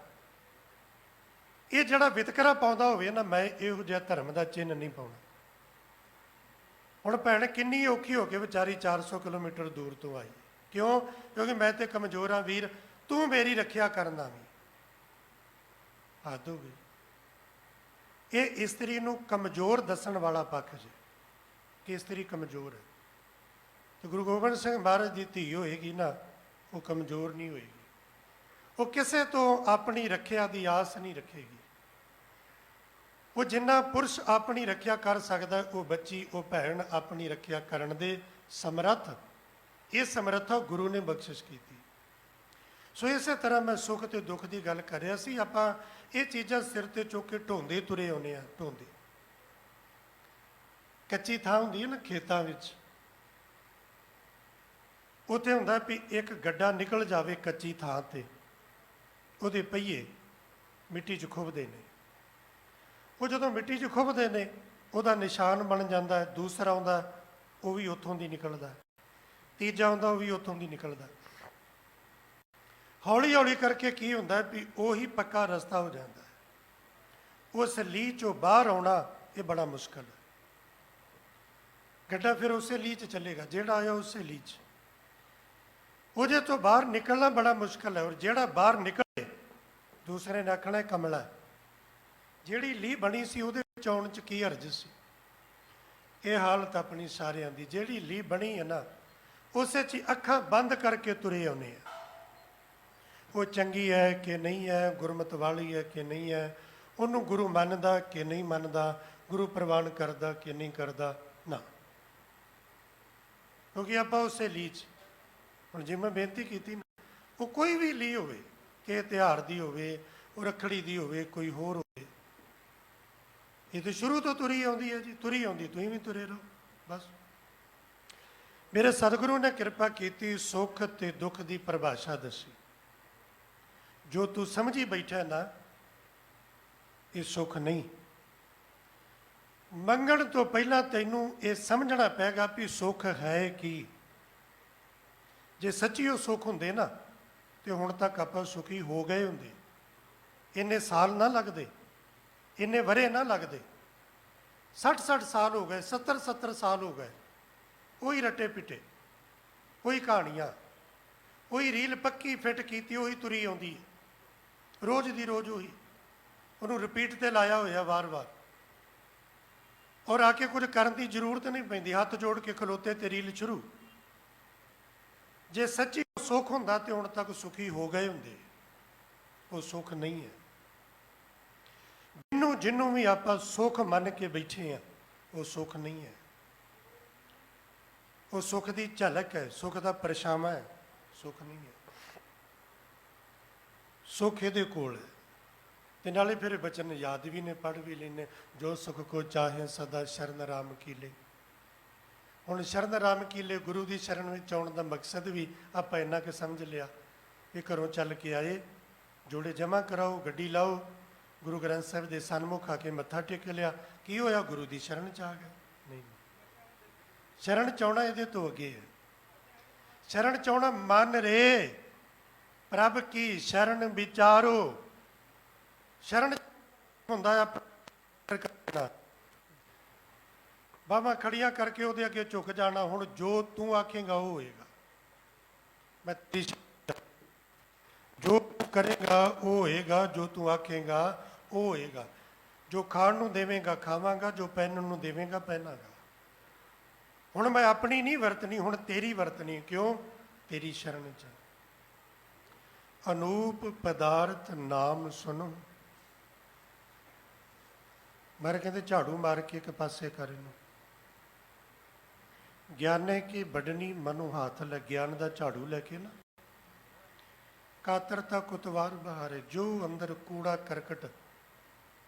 ਇਹ ਜਿਹੜਾ ਵਿਤਕਰਾ ਪਾਉਂਦਾ ਹੋਵੇ ਨਾ, ਮੈਂ ਇਹੋ ਜਿਹਾ ਧਰਮ ਦਾ ਚਿੰਨ੍ਹ ਨਹੀਂ ਪਾਉਣਾ। ਹੁਣ ਭੈਣ ਕਿੰਨੀ ਔਖੀ ਹੋ ਕੇ ਵਿਚਾਰੀ 400 ਕਿਲੋਮੀਟਰ ਦੂਰ ਤੋਂ ਆਈ, ਕਿਉਂ? ਕਿਉਂਕਿ ਮੈਂ ਤੇ ਕਮਜ਼ੋਰ ਹਾਂ ਵੀਰ, ਤੂੰ ਮੇਰੀ ਰੱਖਿਆ ਕਰਨਾ ਵੀ। ਹੱਦ ਹੋ ਗਈ। ਇਹ ਇਸਤਰੀ ਨੂੰ ਕਮਜ਼ੋਰ ਦੱਸਣ ਵਾਲਾ ਪੱਖ ਜੇ ਕਿ ਇਸਤਰੀ ਕਮਜ਼ੋਰ ਹੈ। ਤੇ ਗੁਰੂ ਗੋਬਿੰਦ ਸਿੰਘ ਮਹਾਰਾਜ ਦੀ ਧੀ ਹੋਏਗੀ ਨਾ, ਉਹ ਕਮਜ਼ੋਰ ਨਹੀਂ ਹੋਏਗੀ, ਉਹ ਕਿਸੇ ਤੋਂ ਆਪਣੀ ਰੱਖਿਆ ਦੀ ਆਸ ਨਹੀਂ ਰੱਖੇਗੀ। ਉਹ ਜਿੰਨਾ ਪੁਰਸ਼ ਆਪਣੀ ਰੱਖਿਆ ਕਰ ਸਕਦਾ, ਉਹ ਬੱਚੀ, ਉਹ ਭੈਣ ਆਪਣੀ ਰੱਖਿਆ ਕਰਨ ਦੇ ਸਮਰੱਥ। ਇਹ ਸਮਰੱਥਾ ਗੁਰੂ ਨੇ ਬਖਸ਼ਿਸ਼ ਕੀਤੀ। ਸੋ ਇਸੇ ਤਰ੍ਹਾਂ ਮੈਂ ਸੁੱਖ ਤੇ ਦੁੱਖ ਦੀ ਗੱਲ ਕਰ ਰਿਹਾ ਸੀ। ਆਪਾਂ ਇਹ ਚੀਜ਼ਾਂ ਸਿਰ ਤੇ ਚੁੱਕ ਕੇ ਢੋਂਦੇ ਤੁਰੇ ਆਉਂਦੇ ਆ, ਢੋਂਦੇ। ਕੱਚੀ ਥਾਂ ਹੁੰਦੀ ਹੈ ਨਾ ਖੇਤਾਂ ਵਿੱਚ, ਉੱਥੇ ਹੁੰਦਾ ਵੀ ਇੱਕ ਗੱਡਾ ਨਿਕਲ ਜਾਵੇ ਕੱਚੀ ਥਾਂ ਤੇ, ਉਹਦੇ ਪਹੀਏ ਮਿੱਟੀ 'ਚ ਖੁੱਭਦੇ ਨੇ। ਉਹ ਜਦੋਂ ਮਿੱਟੀ 'ਚ ਖੁੱਭਦੇ ਨੇ, ਉਹਦਾ ਨਿਸ਼ਾਨ ਬਣ ਜਾਂਦਾ ਹੈ। ਦੂਸਰਾ ਆਉਂਦਾ, ਉਹ ਵੀ ਉੱਥੋਂ ਦੀ ਨਿਕਲਦਾ। ਤੀਜਾ ਆਉਂਦਾ, ਉਹ ਵੀ ਉੱਥੋਂ ਦੀ ਨਿਕਲਦਾ। ਹੌਲੀ ਹੌਲੀ ਕਰਕੇ ਕੀ ਹੁੰਦਾ ਵੀ ਉਹੀ ਪੱਕਾ ਰਸਤਾ ਹੋ ਜਾਂਦਾ ਹੈ। ਉਸ ਲੀਹ 'ਚੋਂ ਬਾਹਰ ਆਉਣਾ ਇਹ ਬੜਾ ਮੁਸ਼ਕਲ ਹੈ। ਗੱਡਾ ਫਿਰ ਉਸੇ ਲੀਹ 'ਚ ਚੱਲੇਗਾ, ਜਿਹੜਾ ਆਇਆ ਉਸੇ ਲੀਹ 'ਚ। ਉਹਦੇ ਤੋਂ ਬਾਹਰ ਨਿਕਲਣਾ ਬੜਾ ਮੁਸ਼ਕਲ ਹੈ। ਔਰ ਜਿਹੜਾ ਬਾਹਰ ਨਿਕਲੇ, ਦੂਸਰੇ ਨੇ ਆਖਣਾ ਕਮਲਾ। ਜਿਹੜੀ ਲੀਹ ਬਣੀ ਸੀ ਉਹਦੇ ਵਿੱਚ ਆਉਣ 'ਚ ਕੀ ਹਰਜ ਸੀ? ਇਹ ਹਾਲਤ ਆਪਣੀ ਸਾਰਿਆਂ ਦੀ। ਜਿਹੜੀ ਲੀਹ ਬਣੀ ਹੈ ਨਾ, ਉਸੇ 'ਚ ਅੱਖਾਂ ਬੰਦ ਕਰਕੇ ਤੁਰੇ ਆਉਂਦੇ ਆ। ਉਹ ਚੰਗੀ ਹੈ ਕਿ ਨਹੀਂ ਹੈ, ਗੁਰਮਤਿ ਵਾਲੀ ਹੈ ਕਿ ਨਹੀਂ ਹੈ, ਉਹਨੂੰ ਗੁਰੂ ਮੰਨਦਾ ਕਿ ਨਹੀਂ ਮੰਨਦਾ, ਗੁਰੂ ਪ੍ਰਵਾਨ ਕਰਦਾ ਕਿ ਨਹੀਂ ਕਰਦਾ, ਨਾ। ਕਿਉਂਕਿ ਆਪਾਂ ਉਸੇ ਲੀਹ 'ਚ, ਹੁਣ ਜਿਵੇਂ ਮੈਂ ਬੇਨਤੀ ਕੀਤੀ ਨਾ, ਉਹ ਕੋਈ ਵੀ ਲੀਹ ਹੋਵੇ, ਕਿ ਤਿਉਹਾਰ ਦੀ ਹੋਵੇ, ਉਹ ਰੱਖੜੀ ਦੀ ਹੋਵੇ, ਕੋਈ ਹੋਰ ਹੋਵੇ, ਇਹ ਤਾਂ ਸ਼ੁਰੂ ਤੋਂ ਤੁਰੀ ਆਉਂਦੀ ਹੈ ਜੀ, ਤੁਰੀ ਆਉਂਦੀ, ਤੁਸੀਂ ਵੀ ਤੁਰੇ ਰਹੋ ਬਸ। ਮੇਰੇ ਸਤਿਗੁਰੂ ਨੇ ਕਿਰਪਾ ਕੀਤੀ, ਸੁੱਖ ਤੇ ਦੁੱਖ ਦੀ ਪਰਿਭਾਸ਼ਾ ਦੱਸੀ। ਜੋ ਤੂੰ ਸਮਝੀ ਬੈਠਾ ਨਾ, ਇਹ ਸੁੱਖ ਨਹੀਂ। ਮੰਗਣ ਤੋਂ ਪਹਿਲਾਂ ਤੈਨੂੰ ਇਹ ਸਮਝਣਾ ਪਏਗਾ ਵੀ ਸੁੱਖ ਹੈ ਕੀ। ਜੇ ਸੱਚੀ ਉਹ ਸੁੱਖ ਹੁੰਦੇ ਨਾ, ਤੇ ਹੁਣ ਤੱਕ ਆਪਾਂ ਸੁਖੀ ਹੋ ਗਏ ਹੁੰਦੇ। ਇੰਨੇ ਸਾਲ ਨਾ ਲੱਗਦੇ, ਇੰਨੇ ਵਰੇ ਨਾ ਲੱਗਦੇ। 60-60 ਸਾਲ ਹੋ ਗਏ, 70-70 ਸਾਲ ਹੋ ਗਏ, ਉਹੀ ਰੱਟੇ ਪਿੱਟੇ, ਉਹੀ ਕਹਾਣੀਆਂ, ਉਹੀ ਰੀਲ ਪੱਕੀ ਫਿੱਟ ਕੀਤੀ, ਉਹੀ ਤੁਰੀ ਆਉਂਦੀ ਹੈ, ਰੋਜ਼ ਦੀ ਰੋਜ਼ ਉਹੀ, ਉਹਨੂੰ ਰਿਪੀਟ ਤੇ ਲਾਇਆ ਹੋਇਆ ਵਾਰ-ਵਾਰ। ਔਰ ਆ ਕੇ ਕੁਝ ਕਰਨ ਦੀ ਜ਼ਰੂਰਤ ਨਹੀਂ ਪੈਂਦੀ, ਹੱਥ ਜੋੜ ਕੇ ਖਲੋਤੇ ਤੇ ਰੀਲ ਸ਼ੁਰੂ। ਜੇ ਸੱਚੀ ਸੁੱਖ ਹੁੰਦਾ ਤੇ ਹੁਣ ਤੱਕ ਸੁਖੀ ਹੋ ਗਏ ਹੁੰਦੇ। ਉਹ ਸੁੱਖ ਨਹੀਂ ਹੈ। ਜਿਹਨੂੰ ਵੀ ਆਪਾਂ ਸੁੱਖ ਮੰਨ ਕੇ ਬੈਠੇ ਆ, ਉਹ ਸੁੱਖ ਨਹੀਂ ਹੈ। ਉਹ ਸੁੱਖ ਦੀ ਝਲਕ ਹੈ, ਸੁੱਖ ਦਾ ਪਰਛਾਵਾਂ ਹੈ, ਸੁੱਖ ਨਹੀਂ ਹੈ। ਸੁੱਖ ਇਹਦੇ ਕੋਲ ਹੈ। ਤੇ ਨਾਲੇ ਫਿਰ ਬਚਨ ਯਾਦ ਵੀ ਨੇ, ਪੜ੍ਹ ਵੀ ਲੈਨੇ, ਜੋ ਸੁੱਖ ਕੋ ਚਾਹੇ ਸਦਾ ਸ਼ਰਨ ਰਾਮ ਕੀਲੇ। ਹੁਣ ਸ਼ਰਨ ਰਾਮ ਕੀਲੇ, ਗੁਰੂ ਦੀ ਸ਼ਰਨ ਵਿੱਚ ਆਉਣ ਦਾ ਮਕਸਦ ਵੀ ਆਪਾਂ ਇੰਨਾ ਕੁ ਸਮਝ ਲਿਆ ਕਿ ਘਰੋਂ ਚੱਲ ਕੇ ਆਏ, ਜੋੜੇ ਜਮ੍ਹਾਂ ਕਰਾਓ, ਗੱਡੀ ਲਾਓ, ਗੁਰੂ ਗ੍ਰੰਥ ਸਾਹਿਬ ਦੇ ਸਨਮੁਖ ਆ ਕੇ ਮੱਥਾ ਟੇਕ ਲਿਆ, ਕੀ ਹੋਇਆ? ਗੁਰੂ ਦੀ ਸ਼ਰਨ 'ਚ ਆ ਗਏ। ਨਹੀਂ, ਸ਼ਰਨ 'ਚ ਆਉਣਾ ਇਹਦੇ ਤੋਂ ਅੱਗੇ ਹੈ। ਸ਼ਰਨ 'ਚ ਆਉਣਾ ਮਨ ਰੇ, ਪ੍ਰਭ ਕੀ ਸ਼ਰਨ ਵਿਚਾਰੋ। ਸ਼ਰਨ ਹੁੰਦਾ ਆ ਕਰਨਾ, ਬਾਹਾਂ ਖੜੀਆਂ ਕਰਕੇ ਉਹਦੇ ਅੱਗੇ ਝੁਕ ਜਾਣਾ। ਹੁਣ ਜੋ ਤੂੰ ਆਖੇਗਾ ਉਹ ਹੋਏਗਾ। ਮੈਂ ਜੋ ਕਰੇਗਾ ਉਹ ਹੋਏਗਾ, ਜੋ ਤੂੰ ਆਖੇਗਾ ਉਹ ਹੋਏਗਾ। ਜੋ ਖਾਣ ਨੂੰ ਦੇਵੇਂਗਾ ਖਾਵਾਂਗਾ, ਜੋ ਪਹਿਨਣ ਨੂੰ ਦੇਵੇਂਗਾ ਪਹਿਨਾਂਗਾ। ਹੁਣ ਮੈਂ ਆਪਣੀ ਨਹੀਂ ਵਰਤਣੀ, ਹੁਣ ਤੇਰੀ ਵਰਤਣੀ। ਕਿਉਂ? ਤੇਰੀ ਸ਼ਰਨ ਚ। ਅਨੂਪ ਪਦਾਰਥ ਨਾਮ ਸੁਣੋ। ਮਾਰੇ ਕਹਿੰਦੇ ਝਾੜੂ ਮਾਰ ਕੇ ਇੱਕ ਪਾਸੇ ਕਰ ਇਹਨੂੰ। ਗਿਆਨੇ ਕੀ ਵੱਢਣੀ ਮਨੁ ਹੱਥ ਲੈ। ਗਿਆਨ ਦਾ ਝਾੜੂ ਲੈ ਕੇ ਨਾ ਕਾਤਰਤਾ ਕੁਤਵਾਰ ਬਹਾਰੇ। ਜੋ ਅੰਦਰ ਕੂੜਾ ਕਰਕਟ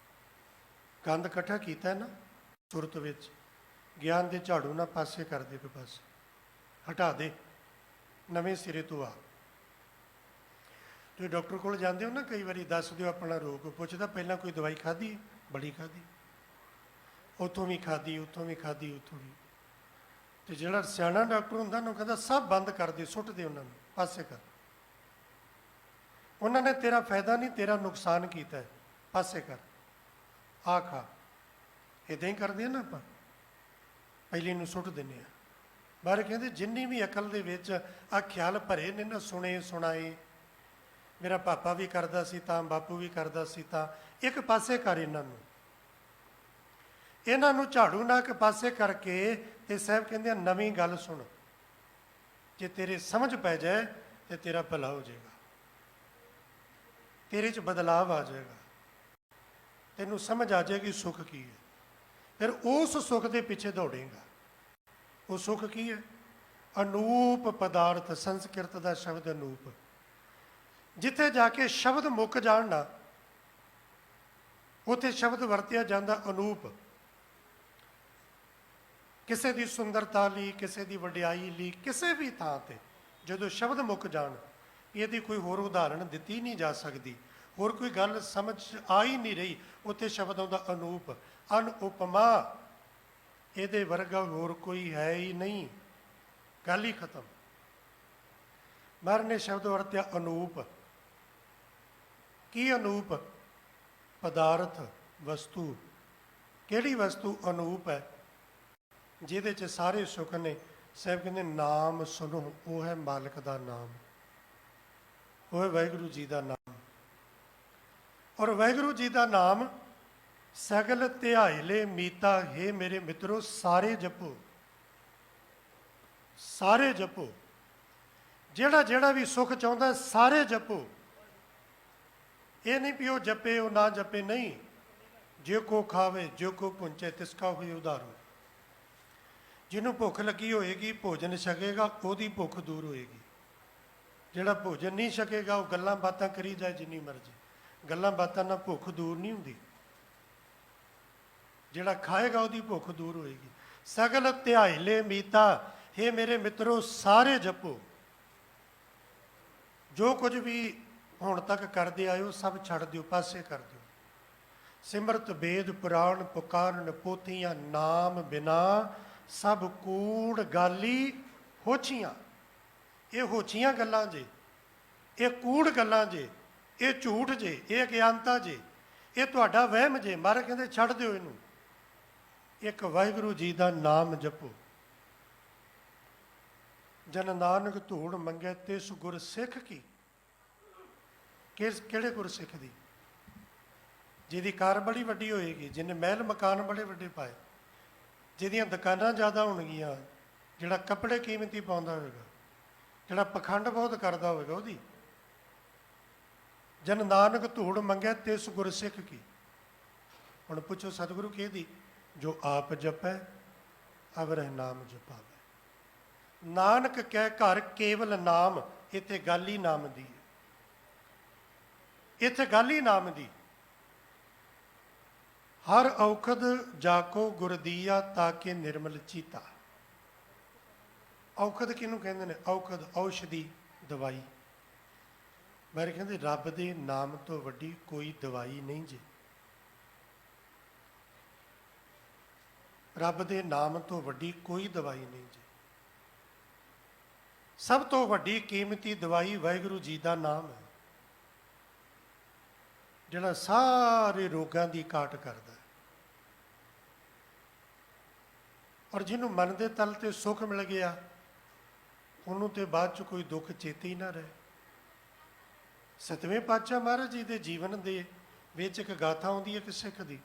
ਗੰਦ ਇਕੱਠਾ ਕੀਤਾ ਹੈ ਨਾ ਸੁਰਤ ਵਿੱਚ, ਗਿਆਨ ਦੇ ਝਾੜੂ ਨਾਲ ਪਾਸੇ ਕਰ ਦੇ। ਕੋਈ ਪਾਸੇ ਹਟਾ ਦੇ, ਨਵੇਂ ਸਿਰੇ ਤੋਂ ਆ। ਤੁਸੀਂ ਡਾਕਟਰ ਕੋਲ ਜਾਂਦੇ ਹੋ ਨਾ, ਕਈ ਵਾਰੀ ਦੱਸ ਦਿਓ ਆਪਣਾ ਰੋਗ, ਪੁੱਛਦਾ ਪਹਿਲਾਂ ਕੋਈ ਦਵਾਈ ਖਾਧੀ? ਬੜੀ ਖਾਧੀ, ਉੱਥੋਂ ਵੀ ਖਾਧੀ, ਉੱਥੋਂ ਵੀ ਖਾਧੀ, ਉੱਥੋਂ ਵੀ। ਤੇ ਜਿਹੜਾ ਸਿਆਣਾ ਡਾਕਟਰ ਹੁੰਦਾ ਉਹਨੂੰ ਕਹਿੰਦਾ ਸਭ ਬੰਦ ਕਰ ਦੇ, ਸੁੱਟ ਦੇ ਉਹਨਾਂ ਨੂੰ, ਪਾਸੇ ਕਰ। ਉਹਨਾਂ ਨੇ ਤੇਰਾ ਫਾਇਦਾ ਨਹੀਂ, ਤੇਰਾ ਨੁਕਸਾਨ ਕੀਤਾ ਹੈ, ਪਾਸੇ ਕਰ। ਆ ਖਾ। ਇੱਦਾਂ ਹੀ ਕਰਦੇ ਆ ਨਾ ਆਪਾਂ, ਪਹਿਲੀ ਨੂੰ ਸੁੱਟ ਦਿੰਦੇ ਹਾਂ। ਬਾਰੇ ਕਹਿੰਦੇ ਜਿੰਨੀ ਵੀ ਅਕਲ ਦੇ ਵਿੱਚ ਆ ਖਿਆਲ ਭਰੇ ਨੇ ਨਾ, ਸੁਣੇ ਸੁਣਾਏ, ਮੇਰਾ ਪਾਪਾ ਵੀ ਕਰਦਾ ਸੀ ਤਾਂ, ਬਾਪੂ ਵੀ ਕਰਦਾ ਸੀ ਤਾਂ, ਇੱਕ ਪਾਸੇ ਕਰ ਇਹਨਾਂ ਨੂੰ। ਇਹਨਾਂ ਨੂੰ ਝਾੜੂ ਨਾਲ ਇੱਕ ਪਾਸੇ ਕਰਕੇ ਤੇ ਸਾਹਿਬ ਕਹਿੰਦੇ ਆ ਨਵੀਂ ਗੱਲ ਸੁਣ। ਜੇ ਤੇਰੇ ਸਮਝ ਪੈ ਜਾਏ ਤੇ ਤੇਰਾ ਭਲਾ ਹੋ ਜਾਏਗਾ, ਤੇਰੇ 'ਚ ਬਦਲਾਵ ਆ ਜਾਏਗਾ, ਤੈਨੂੰ ਸਮਝ ਆ ਜਾਏਗੀ ਸੁੱਖ ਕੀ ਹੈ। ਫਿਰ ਉਸ ਸੁੱਖ ਦੇ ਪਿੱਛੇ ਦੌੜੇਗਾ। ਉਹ ਸੁੱਖ ਕੀ ਹੈ? ਅਨੂਪ ਪਦਾਰਥ। ਸੰਸਕ੍ਰਿਤ ਦਾ ਸ਼ਬਦ ਅਨੂਪ। ਜਿੱਥੇ ਜਾ ਕੇ ਸ਼ਬਦ ਮੁੱਕ ਜਾਣ ਨਾ, ਉੱਥੇ ਸ਼ਬਦ ਵਰਤਿਆ ਜਾਂਦਾ ਅਨੂਪ। ਕਿਸੇ ਦੀ ਸੁੰਦਰਤਾ ਲਈ, ਕਿਸੇ ਦੀ ਵਡਿਆਈ ਲਈ, ਕਿਸੇ ਵੀ ਥਾਂ ਤੇ ਜਦੋਂ ਸ਼ਬਦ ਮੁੱਕ ਜਾਣ, ਇਹਦੀ ਕੋਈ ਹੋਰ ਉਦਾਹਰਣ ਦਿੱਤੀ ਨਹੀਂ ਜਾ ਸਕਦੀ, ਹੋਰ ਕੋਈ ਗੱਲ ਸਮਝ ਆ ਹੀ ਨਹੀਂ ਰਹੀ, ਉੱਥੇ ਸ਼ਬਦ ਆਉਂਦਾ ਅਨੂਪ। ਅਨਉਪਮਾ, ਇਹਦੇ ਵਰਗਾ ਹੋਰ ਕੋਈ ਹੈ ਹੀ ਨਹੀਂ, ਗੱਲ ਹੀ ਖਤਮ। ਮਹਾਰਾਜ ਨੇ ਸ਼ਬਦ ਵਰਤਿਆ ਅਨੂਪ। ਕੀ ਅਨੂਪ? ਪਦਾਰਥ, ਵਸਤੂ। ਕਿਹੜੀ ਵਸਤੂ ਅਨੂਪ ਹੈ? ਜਿਹਦੇ 'ਚ ਸਾਰੇ ਸੁੱਖ ਨੇ। ਸਾਹਿਬ ਕਹਿੰਦੇ ਨਾਮ ਸੁਣੋ, ਉਹ ਹੈ ਮਾਲਕ ਦਾ ਨਾਮ, ਉਹ ਹੈ ਵਾਹਿਗੁਰੂ ਜੀ ਦਾ ਨਾਮ। ਔਰ ਵਾਹਿਗੁਰੂ ਜੀ ਦਾ ਨਾਮ ਸਗਲ ਧਿਆਇਲੇ ਮੀਤਾ। ਹੈ ਮੇਰੇ ਮਿੱਤਰੋ, ਸਾਰੇ ਜਪੋ, ਸਾਰੇ ਜਪੋ। ਜਿਹੜਾ ਜਿਹੜਾ ਵੀ ਸੁੱਖ ਚਾਹੁੰਦਾ ਸਾਰੇ ਜਪੋ। ਇਹ ਨਹੀਂ ਵੀ ਉਹ ਜਪੇ ਉਹ ਨਾ ਜਪੇ, ਨਹੀਂ। ਜੇ ਕੋ ਖਾਵੇ ਜੋ ਕੋ ਪੁੰਚੇ ਤਿਸਕਾ ਹੋਈ ਉਧਾਰੂ। ਜਿਹਨੂੰ ਭੁੱਖ ਲੱਗੀ ਹੋਏਗੀ ਭੋਜਨ ਛਕੇਗਾ, ਉਹਦੀ ਭੁੱਖ ਦੂਰ ਹੋਏਗੀ। ਜਿਹੜਾ ਭੋਜਨ ਨਹੀਂ ਛਕੇਗਾ ਉਹ ਗੱਲਾਂ ਬਾਤਾਂ ਕਰੀ ਜਾਏ ਜਿੰਨੀ ਮਰਜ਼ੀ, ਗੱਲਾਂ ਬਾਤਾਂ ਨਾਲ ਭੁੱਖ ਦੂਰ ਨਹੀਂ ਹੁੰਦੀ। ਜਿਹੜਾ ਖਾਏਗਾ ਉਹਦੀ ਭੁੱਖ ਦੂਰ ਹੋਏਗੀ। ਸਗਲ ਧਿਆਇਲੇ ਮੀਤਾ। ਹੇ ਮੇਰੇ ਮਿੱਤਰੋ, ਸਾਰੇ ਜਪੋ। ਜੋ ਕੁਝ ਵੀ ਹੁਣ ਤੱਕ ਕਰਦੇ ਆਇਓ ਸਭ ਛੱਡ ਦਿਓ, ਪਾਸੇ ਕਰ ਦਿਓ। ਸਿਮਰਤ ਵੇਦ ਪੁਰਾਣ ਪੁਕਾਰਨ ਪੋਥੀਆਂ, ਨਾਮ ਬਿਨਾ ਸਭ ਕੂੜ ਗਾਲੀ ਹੋਛੀਆਂ। ਇਹ ਹੋਛੀਆਂ ਗੱਲਾਂ ਜੇ, ਇਹ ਕੂੜ ਗੱਲਾਂ ਜੇ, ਇਹ ਝੂਠ ਜੇ, ਇਹ ਅਗਿਆਨਤਾ ਜੇ, ਇਹ ਤੁਹਾਡਾ ਵਹਿਮ ਜੇ। ਮਹਾਰਾਜ ਕਹਿੰਦੇ ਛੱਡ ਦਿਓ ਇਹਨੂੰ। ਇੱਕ ਵਾਹਿਗੁਰੂ ਜੀ ਦਾ ਨਾਮ ਜਪੋ। ਜਨ ਨਾਨਕ ਧੂੜ ਮੰਗੇ ਤਿਸ ਗੁਰ ਸਿੱਖ ਕੀ। ਕਿਹੜੇ ਗੁਰ ਸਿੱਖ ਦੀ? ਜਿਹਦੀ ਕਾਰ ਬੜੀ ਵੱਡੀ ਹੋਏਗੀ, ਜਿਹਨੇ ਮਹਿਲ ਮਕਾਨ ਬੜੇ ਵੱਡੇ ਪਾਏ, ਜਿਹਦੀਆਂ ਦੁਕਾਨਾਂ ਜ਼ਿਆਦਾ ਹੋਣਗੀਆਂ, ਜਿਹੜਾ ਕੱਪੜੇ ਕੀਮਤੀ ਪਾਉਂਦਾ ਹੋਵੇਗਾ, ਜਿਹੜਾ ਪਖੰਡ ਬਹੁਤ ਕਰਦਾ ਹੋਵੇਗਾ, ਉਹਦੀ। ਜਨ ਨਾਨਕ ਧੂੜ ਮੰਗਿਆ ਤਿਸ ਗੁਰ ਸਿੱਖ ਕੀ। ਹੁਣ ਪੁੱਛੋ ਸਤਿਗੁਰੂ ਕਿਹਦੀ? ਜੋ ਆਪ ਜਪੈ ਅਵਰਹਿ ਨਾਮ ਜਪਾਵੇ। ਨਾਨਕ ਕਹਿ ਘਰ ਕੇਵਲ ਨਾਮ। ਇੱਥੇ ਗੱਲ ਹੀ ਨਾਮ ਦੀ ਹੈ, ਇੱਥੇ ਗੱਲ ਹੀ ਨਾਮ ਦੀ। ਹਰ ਔਖਦ ਜਾਕੋ ਗੁਰ ਦੀਆ ਤਾਕੇ ਨਿਰਮਲ ਚੀਤਾ। ਔਖਦ ਕਿਹਨੂੰ ਕਹਿੰਦੇ ਨੇ? ਔਖਦ, ਔਸ਼ਧੀ, ਦਵਾਈ। ਮੇਰੇ ਕਹਿੰਦੇ ਰੱਬ ਦੇ ਨਾਮ ਤੋਂ ਵੱਡੀ ਕੋਈ ਦਵਾਈ ਨਹੀਂ ਜੀ। ਰੱਬ ਦੇ ਨਾਮ ਤੋਂ ਵੱਡੀ ਕੋਈ ਦਵਾਈ ਨਹੀਂ ਜੀ। ਸਭ ਤੋਂ ਵੱਡੀ ਕੀਮਤੀ ਦਵਾਈ ਵਾਹਿਗੁਰੂ ਜੀ ਦਾ ਨਾਮ ਹੈ, ਜਿਹੜਾ ਸਾਰੇ ਰੋਗਾਂ ਦੀ ਕਾਟ ਕਰਦਾ ਹੈ। ਔਰ ਜਿਹਨੂੰ ਮਨ ਦੇ ਤਲ ਤੇ ਸੁੱਖ ਮਿਲ ਗਿਆ, ਉਹਨੂੰ ਤੇ ਬਾਅਦ ਚ ਕੋਈ ਦੁੱਖ ਚੇਤੇ ਹੀ ਨਾ ਰਹੇ। ਸਤਵੇਂ ਪਾਤਸ਼ਾਹ ਮਹਾਰਾਜ ਜੀ ਦੇ ਜੀਵਨ ਦੇ ਵਿੱਚ ਇੱਕ ਗਾਥਾ ਆਉਂਦੀ ਹੈ ਕਿ ਸਿੱਖ ਦੀ,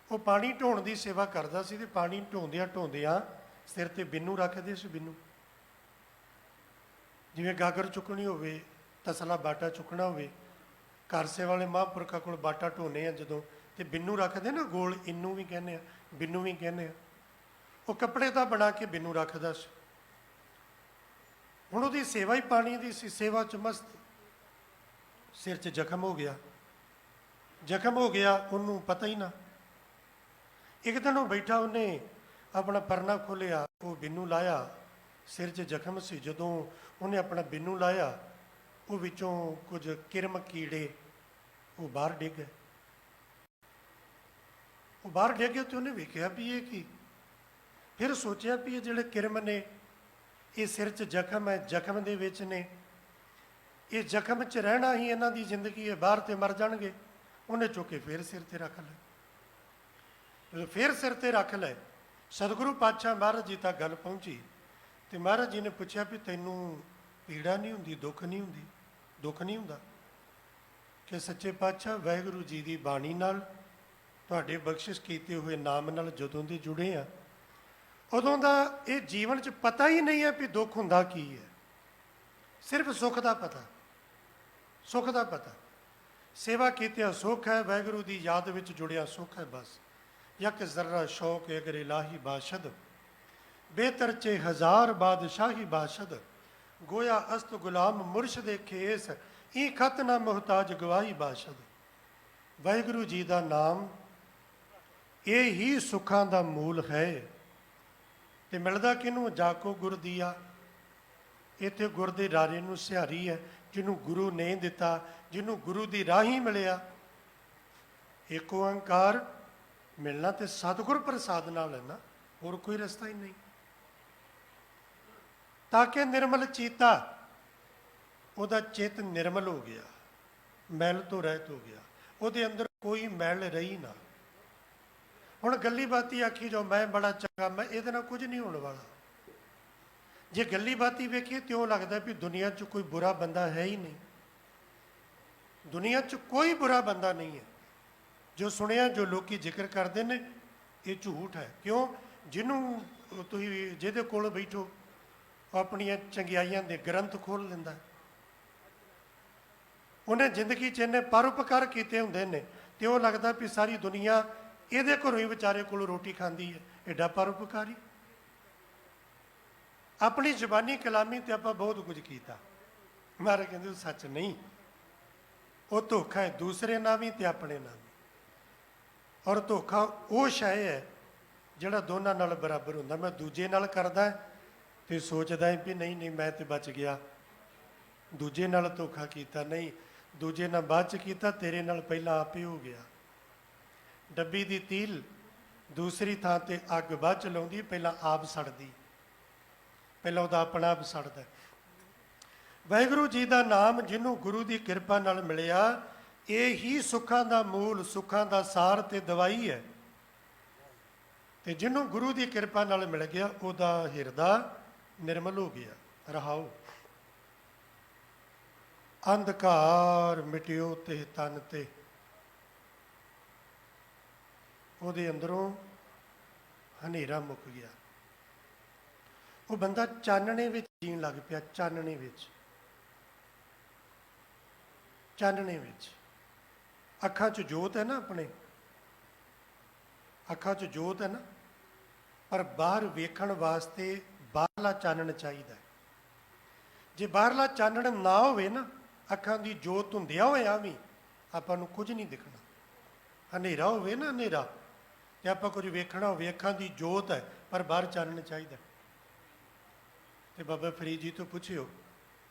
ਉਹ ਪਾਣੀ ਢੋਣ ਦੀ ਸੇਵਾ ਕਰਦਾ ਸੀ ਤੇ ਪਾਣੀ ਢੋਂਦਿਆਂ ਢੋਂਦਿਆਂ ਸਿਰ ਤੇ ਬਿੰਨੂ ਰੱਖਦੇ ਸੀ। ਬਿੰਨੂ ਜਿਵੇਂ ਗਾਗਰ ਚੁੱਕਣੀ ਹੋਵੇ, ਤਸਲਾ ਬਾਟਾ ਚੁੱਕਣਾ ਹੋਵੇ, ਘਰ ਸੇ ਵਾਲੇ ਮਹਾਂਪੁਰਖਾਂ ਕੋਲ ਬਾਟਾ ਢੋਨੇ ਆ ਜਦੋਂ, ਤੇ ਬਿੰਨੂ ਰੱਖਦੇ ਨਾ ਗੋਲ, ਇਹਨੂੰ ਵੀ ਕਹਿੰਦੇ ਆ, ਬਿੰਨੂ ਵੀ ਕਹਿੰਦੇ ਆ। ਉਹ ਕੱਪੜੇ ਦਾ ਬਣਾ ਕੇ ਬਿੰਨੂ ਰੱਖਦਾ ਸੀ। ਹੁਣ ਉਹਦੀ ਸੇਵਾ ਹੀ ਪਾਣੀ ਦੀ ਸੀ, ਸੇਵਾ ਚ ਮਸਤ। ਸਿਰ 'ਚ ਜ਼ਖਮ ਹੋ ਗਿਆ, ਜ਼ਖਮ ਹੋ ਗਿਆ, ਉਹਨੂੰ ਪਤਾ ਹੀ ਨਾ। ਇੱਕ ਦਿਨ ਉਹ ਬੈਠਾ, ਉਹਨੇ ਆਪਣਾ ਪਰਨਾ ਖੋਲ੍ਹਿਆ, ਉਹ ਬਿੰਨੂ ਲਾਇਆ, ਸਿਰ 'ਚ ਜ਼ਖਮ ਸੀ। ਜਦੋਂ ਉਹਨੇ ਆਪਣਾ ਬਿੰਨੂ ਲਾਇਆ, ਉਹ ਵਿੱਚੋਂ ਕੁਝ ਕਿਰਮ ਕੀੜੇ ਉਹ ਬਾਹਰ ਡਿੱਗ ਗਏ। ਉਹ ਬਾਹਰ ਡਿੱਗ ਗਏ ਤੇ ਉਹਨੇ ਵੇਖਿਆ ਵੀ ਇਹ ਕੀ। ਫਿਰ ਸੋਚਿਆ ਵੀ ਇਹ ਜਿਹੜੇ ਕਿਰਮ ਨੇ, ਇਹ ਸਿਰ 'ਚ ਜ਼ਖਮ ਹੈ, ਜ਼ਖਮ ਦੇ ਵਿੱਚ ਨੇ, ਇਹ ਜ਼ਖਮ 'ਚ ਰਹਿਣਾ ਹੀ ਇਹਨਾਂ ਦੀ ਜ਼ਿੰਦਗੀ ਹੈ, ਬਾਹਰ ਤੇ ਮਰ ਜਾਣਗੇ। ਉਹਨੇ ਚੁੱਕ ਕੇ ਫਿਰ ਸਿਰ ਤੇ ਰੱਖ ਲਏ। ਜਦੋਂ ਫਿਰ ਸਿਰ ਤੇ ਰੱਖ ਲਏ, ਸਤਿਗੁਰੂ ਪਾਤਸ਼ਾਹ ਮਹਾਰਾਜ ਜੀ ਤੱਕ ਗੱਲ ਪਹੁੰਚੀ ਤੇ ਮਹਾਰਾਜ ਜੀ ਨੇ ਪੁੱਛਿਆ ਵੀ ਤੈਨੂੰ ਪੀੜਾ ਨਹੀਂ ਹੁੰਦੀ, ਦੁੱਖ ਨਹੀਂ ਹੁੰਦੀ? ਦੁੱਖ ਨਹੀਂ ਹੁੰਦਾ ਕਿ ਸੱਚੇ ਪਾਤਸ਼ਾਹ ਵਾਹਿਗੁਰੂ ਜੀ ਦੀ ਬਾਣੀ ਨਾਲ, ਤੁਹਾਡੇ ਬਖਸ਼ਿਸ਼ ਕੀਤੇ ਹੋਏ ਨਾਮ ਨਾਲ ਜਦੋਂ ਦੇ ਜੁੜੇ ਆ, ਉਦੋਂ ਦਾ ਇਹ ਜੀਵਨ 'ਚ ਪਤਾ ਹੀ ਨਹੀਂ ਹੈ ਵੀ ਦੁੱਖ ਹੁੰਦਾ ਕੀ ਹੈ। ਸਿਰਫ ਸੁੱਖ ਦਾ ਪਤਾ, ਸੁੱਖ ਦਾ ਪਤਾ। ਸੇਵਾ ਕੀਤਿਆਂ ਸੁੱਖ ਹੈ, ਵਾਹਿਗੁਰੂ ਦੀ ਯਾਦ ਵਿੱਚ ਜੁੜਿਆ ਸੁੱਖ ਹੈ। ਬਸ ਯਕ ਜ਼ਰਰਾ ਸ਼ੌਕ ਅਗਰ ਇਲਾਹੀ ਬਾਸ਼ਦ, ਬੇਤਰਚੇ ਹਜ਼ਾਰ ਬਾਦਸ਼ਾਹੀ ਬਾਸ਼ਦ, ਗੋਇਆ ਅਸਤ ਗੁਲਾਮ ਮੁਰਸ਼ਦੇ ਖੇਸ, ਈ ਖਤ ਨਾ ਮੁਹਤਾਜ ਗਵਾਹੀ ਬਾਸ਼ਦ। ਵਾਹਿਗੁਰੂ ਜੀ ਦਾ ਨਾਮ ਇਹ ਹੀ ਸੁੱਖਾਂ ਦਾ ਮੂਲ ਹੈ। ਤੇ ਮਿਲਦਾ ਕਿਹਨੂੰ? ਜਾਕੋ ਗੁਰ ਦੀਆ। ਇੱਥੇ ਗੁਰ ਦੇ ਰਾਜੇ ਨੂੰ ਸਿਹਾਰੀ ਹੈ, ਜਿਹਨੂੰ ਗੁਰੂ ਨੇ ਦਿੱਤਾ, ਜਿਹਨੂੰ ਗੁਰੂ ਦੀ ਰਾਹੀਂ ਮਿਲਿਆ। ਏਕ ਓੰਕਾਰ ਮਿਲਣਾ ਤੇ ਸਤਿਗੁਰ ਪ੍ਰਸਾਦ ਨਾਲ ਹੈ ਨਾ, ਹੋਰ ਕੋਈ ਰਸਤਾ ਹੀ ਨਹੀਂ। ਤਾਂ ਕਿ ਨਿਰਮਲ ਚੀਤਾ, ਉਹਦਾ ਚਿੱਤ ਨਿਰਮਲ ਹੋ ਗਿਆ, ਮੈਲ ਤੋਂ ਰਹਿਤ ਹੋ ਗਿਆ, ਉਹਦੇ ਅੰਦਰ ਕੋਈ ਮੈਲ ਰਹੀ ਨਾ। ਹੁਣ ਗੱਲੀ ਬਾਤੀ ਆਖੀ ਜਾਓ ਮੈਂ ਬੜਾ ਚੰਗਾ, ਮੈਂ ਇਹਦੇ ਨਾਲ ਕੁਝ ਨਹੀਂ ਹੋਣ ਵਾਲਾ। ਜੇ ਗੱਲੀ ਬਾਤੀ ਵੇਖੀਏ ਤੇ ਉਹ ਲੱਗਦਾ ਵੀ ਦੁਨੀਆ 'ਚ ਕੋਈ ਬੁਰਾ ਬੰਦਾ ਹੈ ਹੀ ਨਹੀਂ। ਦੁਨੀਆ 'ਚ ਕੋਈ ਬੁਰਾ ਬੰਦਾ ਨਹੀਂ ਹੈ। ਜੋ ਸੁਣਿਆ, ਜੋ ਲੋਕੀ ਜ਼ਿਕਰ ਕਰਦੇ ਨੇ, ਇਹ ਝੂਠ ਹੈ। ਕਿਉਂ? ਜਿਹਨੂੰ ਤੁਸੀਂ ਜਿਹਦੇ ਕੋਲ ਬੈਠੋ, ਉਹ ਆਪਣੀਆਂ ਚੰਗਿਆਈਆਂ ਦੇ ਗ੍ਰੰਥ ਖੋਲ੍ਹ ਲੈਂਦਾ। ਉਹਨੇ ਜ਼ਿੰਦਗੀ 'ਚ ਇੰਨੇ ਪਰਉਪਕਾਰ ਕੀਤੇ ਹੁੰਦੇ ਨੇ ਤੇ ਉਹ ਲੱਗਦਾ ਵੀ ਸਾਰੀ ਦੁਨੀਆ ਇਹਦੇ ਘਰੋਂ ਹੀ ਵਿਚਾਰੇ ਕੋਲ ਰੋਟੀ ਖਾਂਦੀ ਹੈ। ਐਡਾ ਪਰਉਪਕਾਰੀ। ਆਪਣੀ ਜ਼ੁਬਾਨੀ ਕਲਾਮੀ ਤੇ ਆਪਾਂ ਬਹੁਤ ਕੁਝ ਕੀਤਾ। ਮਹਾਰਾਜ ਕਹਿੰਦੇ ਉਹ ਸੱਚ ਨਹੀਂ, ਉਹ ਧੋਖਾ ਹੈ, ਦੂਸਰੇ ਨਾਲ ਵੀ ਤੇ ਆਪਣੇ ਨਾਲ ਵੀ। ਔਰ ਧੋਖਾ ਉਹ ਸ਼ੈ ਹੈ ਜਿਹੜਾ ਦੋਨਾਂ ਨਾਲ ਬਰਾਬਰ ਹੁੰਦਾ। ਮੈਂ ਦੂਜੇ ਨਾਲ ਕਰਦਾ ਤੇ ਸੋਚਦਾ ਵੀ ਨਹੀਂ ਨਹੀਂ ਮੈਂ ਤੇ ਬਚ ਗਿਆ, ਦੂਜੇ ਨਾਲ ਧੋਖਾ ਕੀਤਾ ਨਹੀਂ, ਦੂਜੇ ਨਾਲ ਬਾਅਦ 'ਚ ਕੀਤਾ, ਤੇਰੇ ਨਾਲ ਪਹਿਲਾਂ ਆਪੇ ਹੋ ਗਿਆ। ਡੱਬੀ ਦੀ ਤੀਲ ਦੂਸਰੀ ਥਾਂ ਤੇ ਅੱਗ ਬਾਅਦ 'ਚ ਲਾਉਂਦੀ, ਪਹਿਲਾਂ ਆਪ ਸੜਦੀ, ਪਹਿਲਾਂ ਉਹਦਾ ਆਪਣਾ ਆਪ ਸੜਦਾ। ਵਾਹਿਗੁਰੂ ਜੀ ਦਾ ਨਾਮ ਜਿਹਨੂੰ ਗੁਰੂ ਦੀ ਕਿਰਪਾ ਨਾਲ ਮਿਲਿਆ, ਇਹ ਹੀ ਸੁੱਖਾਂ ਦਾ ਮੂਲ, ਸੁੱਖਾਂ ਦਾ ਸਾਰ ਤੇ ਦਵਾਈ ਹੈ। ਤੇ ਜਿਹਨੂੰ ਗੁਰੂ ਦੀ ਕਿਰਪਾ ਨਾਲ ਮਿਲ ਗਿਆ, ਉਹਦਾ ਹਿਰਦਾ ਨਿਰਮਲ ਹੋ ਗਿਆ। ਰਹਾਓ ਅੰਧਕਾਰ ਮਿਟਿਓ ਤੇ ਤਨ ਤੇ, ਉਹਦੇ ਅੰਦਰੋਂ ਹਨੇਰਾ ਮੁੱਕ ਗਿਆ। ਉਹ ਬੰਦਾ ਚਾਨਣੇ ਵਿੱਚ ਜੀਣ ਲੱਗ ਪਿਆ। ਚਾਨਣੇ ਵਿੱਚ, ਚਾਨਣੇ ਵਿੱਚ ਅੱਖਾਂ 'ਚ ਜੋਤ ਹੈ ਨਾ, ਆਪਣੇ ਅੱਖਾਂ 'ਚ ਜੋਤ ਹੈ ਨਾ, ਪਰ ਬਾਹਰ ਵੇਖਣ ਵਾਸਤੇ ਬਾਹਰਲਾ ਚਾਨਣ ਚਾਹੀਦਾ। ਜੇ ਬਾਹਰਲਾ ਚਾਨਣ ਨਾ ਹੋਵੇ ਨਾ, ਅੱਖਾਂ ਦੀ ਜੋਤ ਹੁੰਦਿਆਂ ਹੋਇਆਂ ਵੀ ਆਪਾਂ ਨੂੰ ਕੁਝ ਨਹੀਂ ਦਿਖਣਾ। ਹਨੇਰਾ ਹੋਵੇ ਨਾ, ਹਨੇਰਾ, ਤੇ ਆਪਾਂ ਕੁਝ ਵੇਖਣਾ ਹੋਵੇ, ਅੱਖਾਂ ਦੀ ਜੋਤ ਹੈ ਪਰ ਬਾਹਰ ਚਾਨਣ ਚਾਹੀਦਾ। ਤੇ ਬਾਬਾ ਫਰੀਦ ਜੀ ਤੋਂ ਪੁੱਛਿਓ,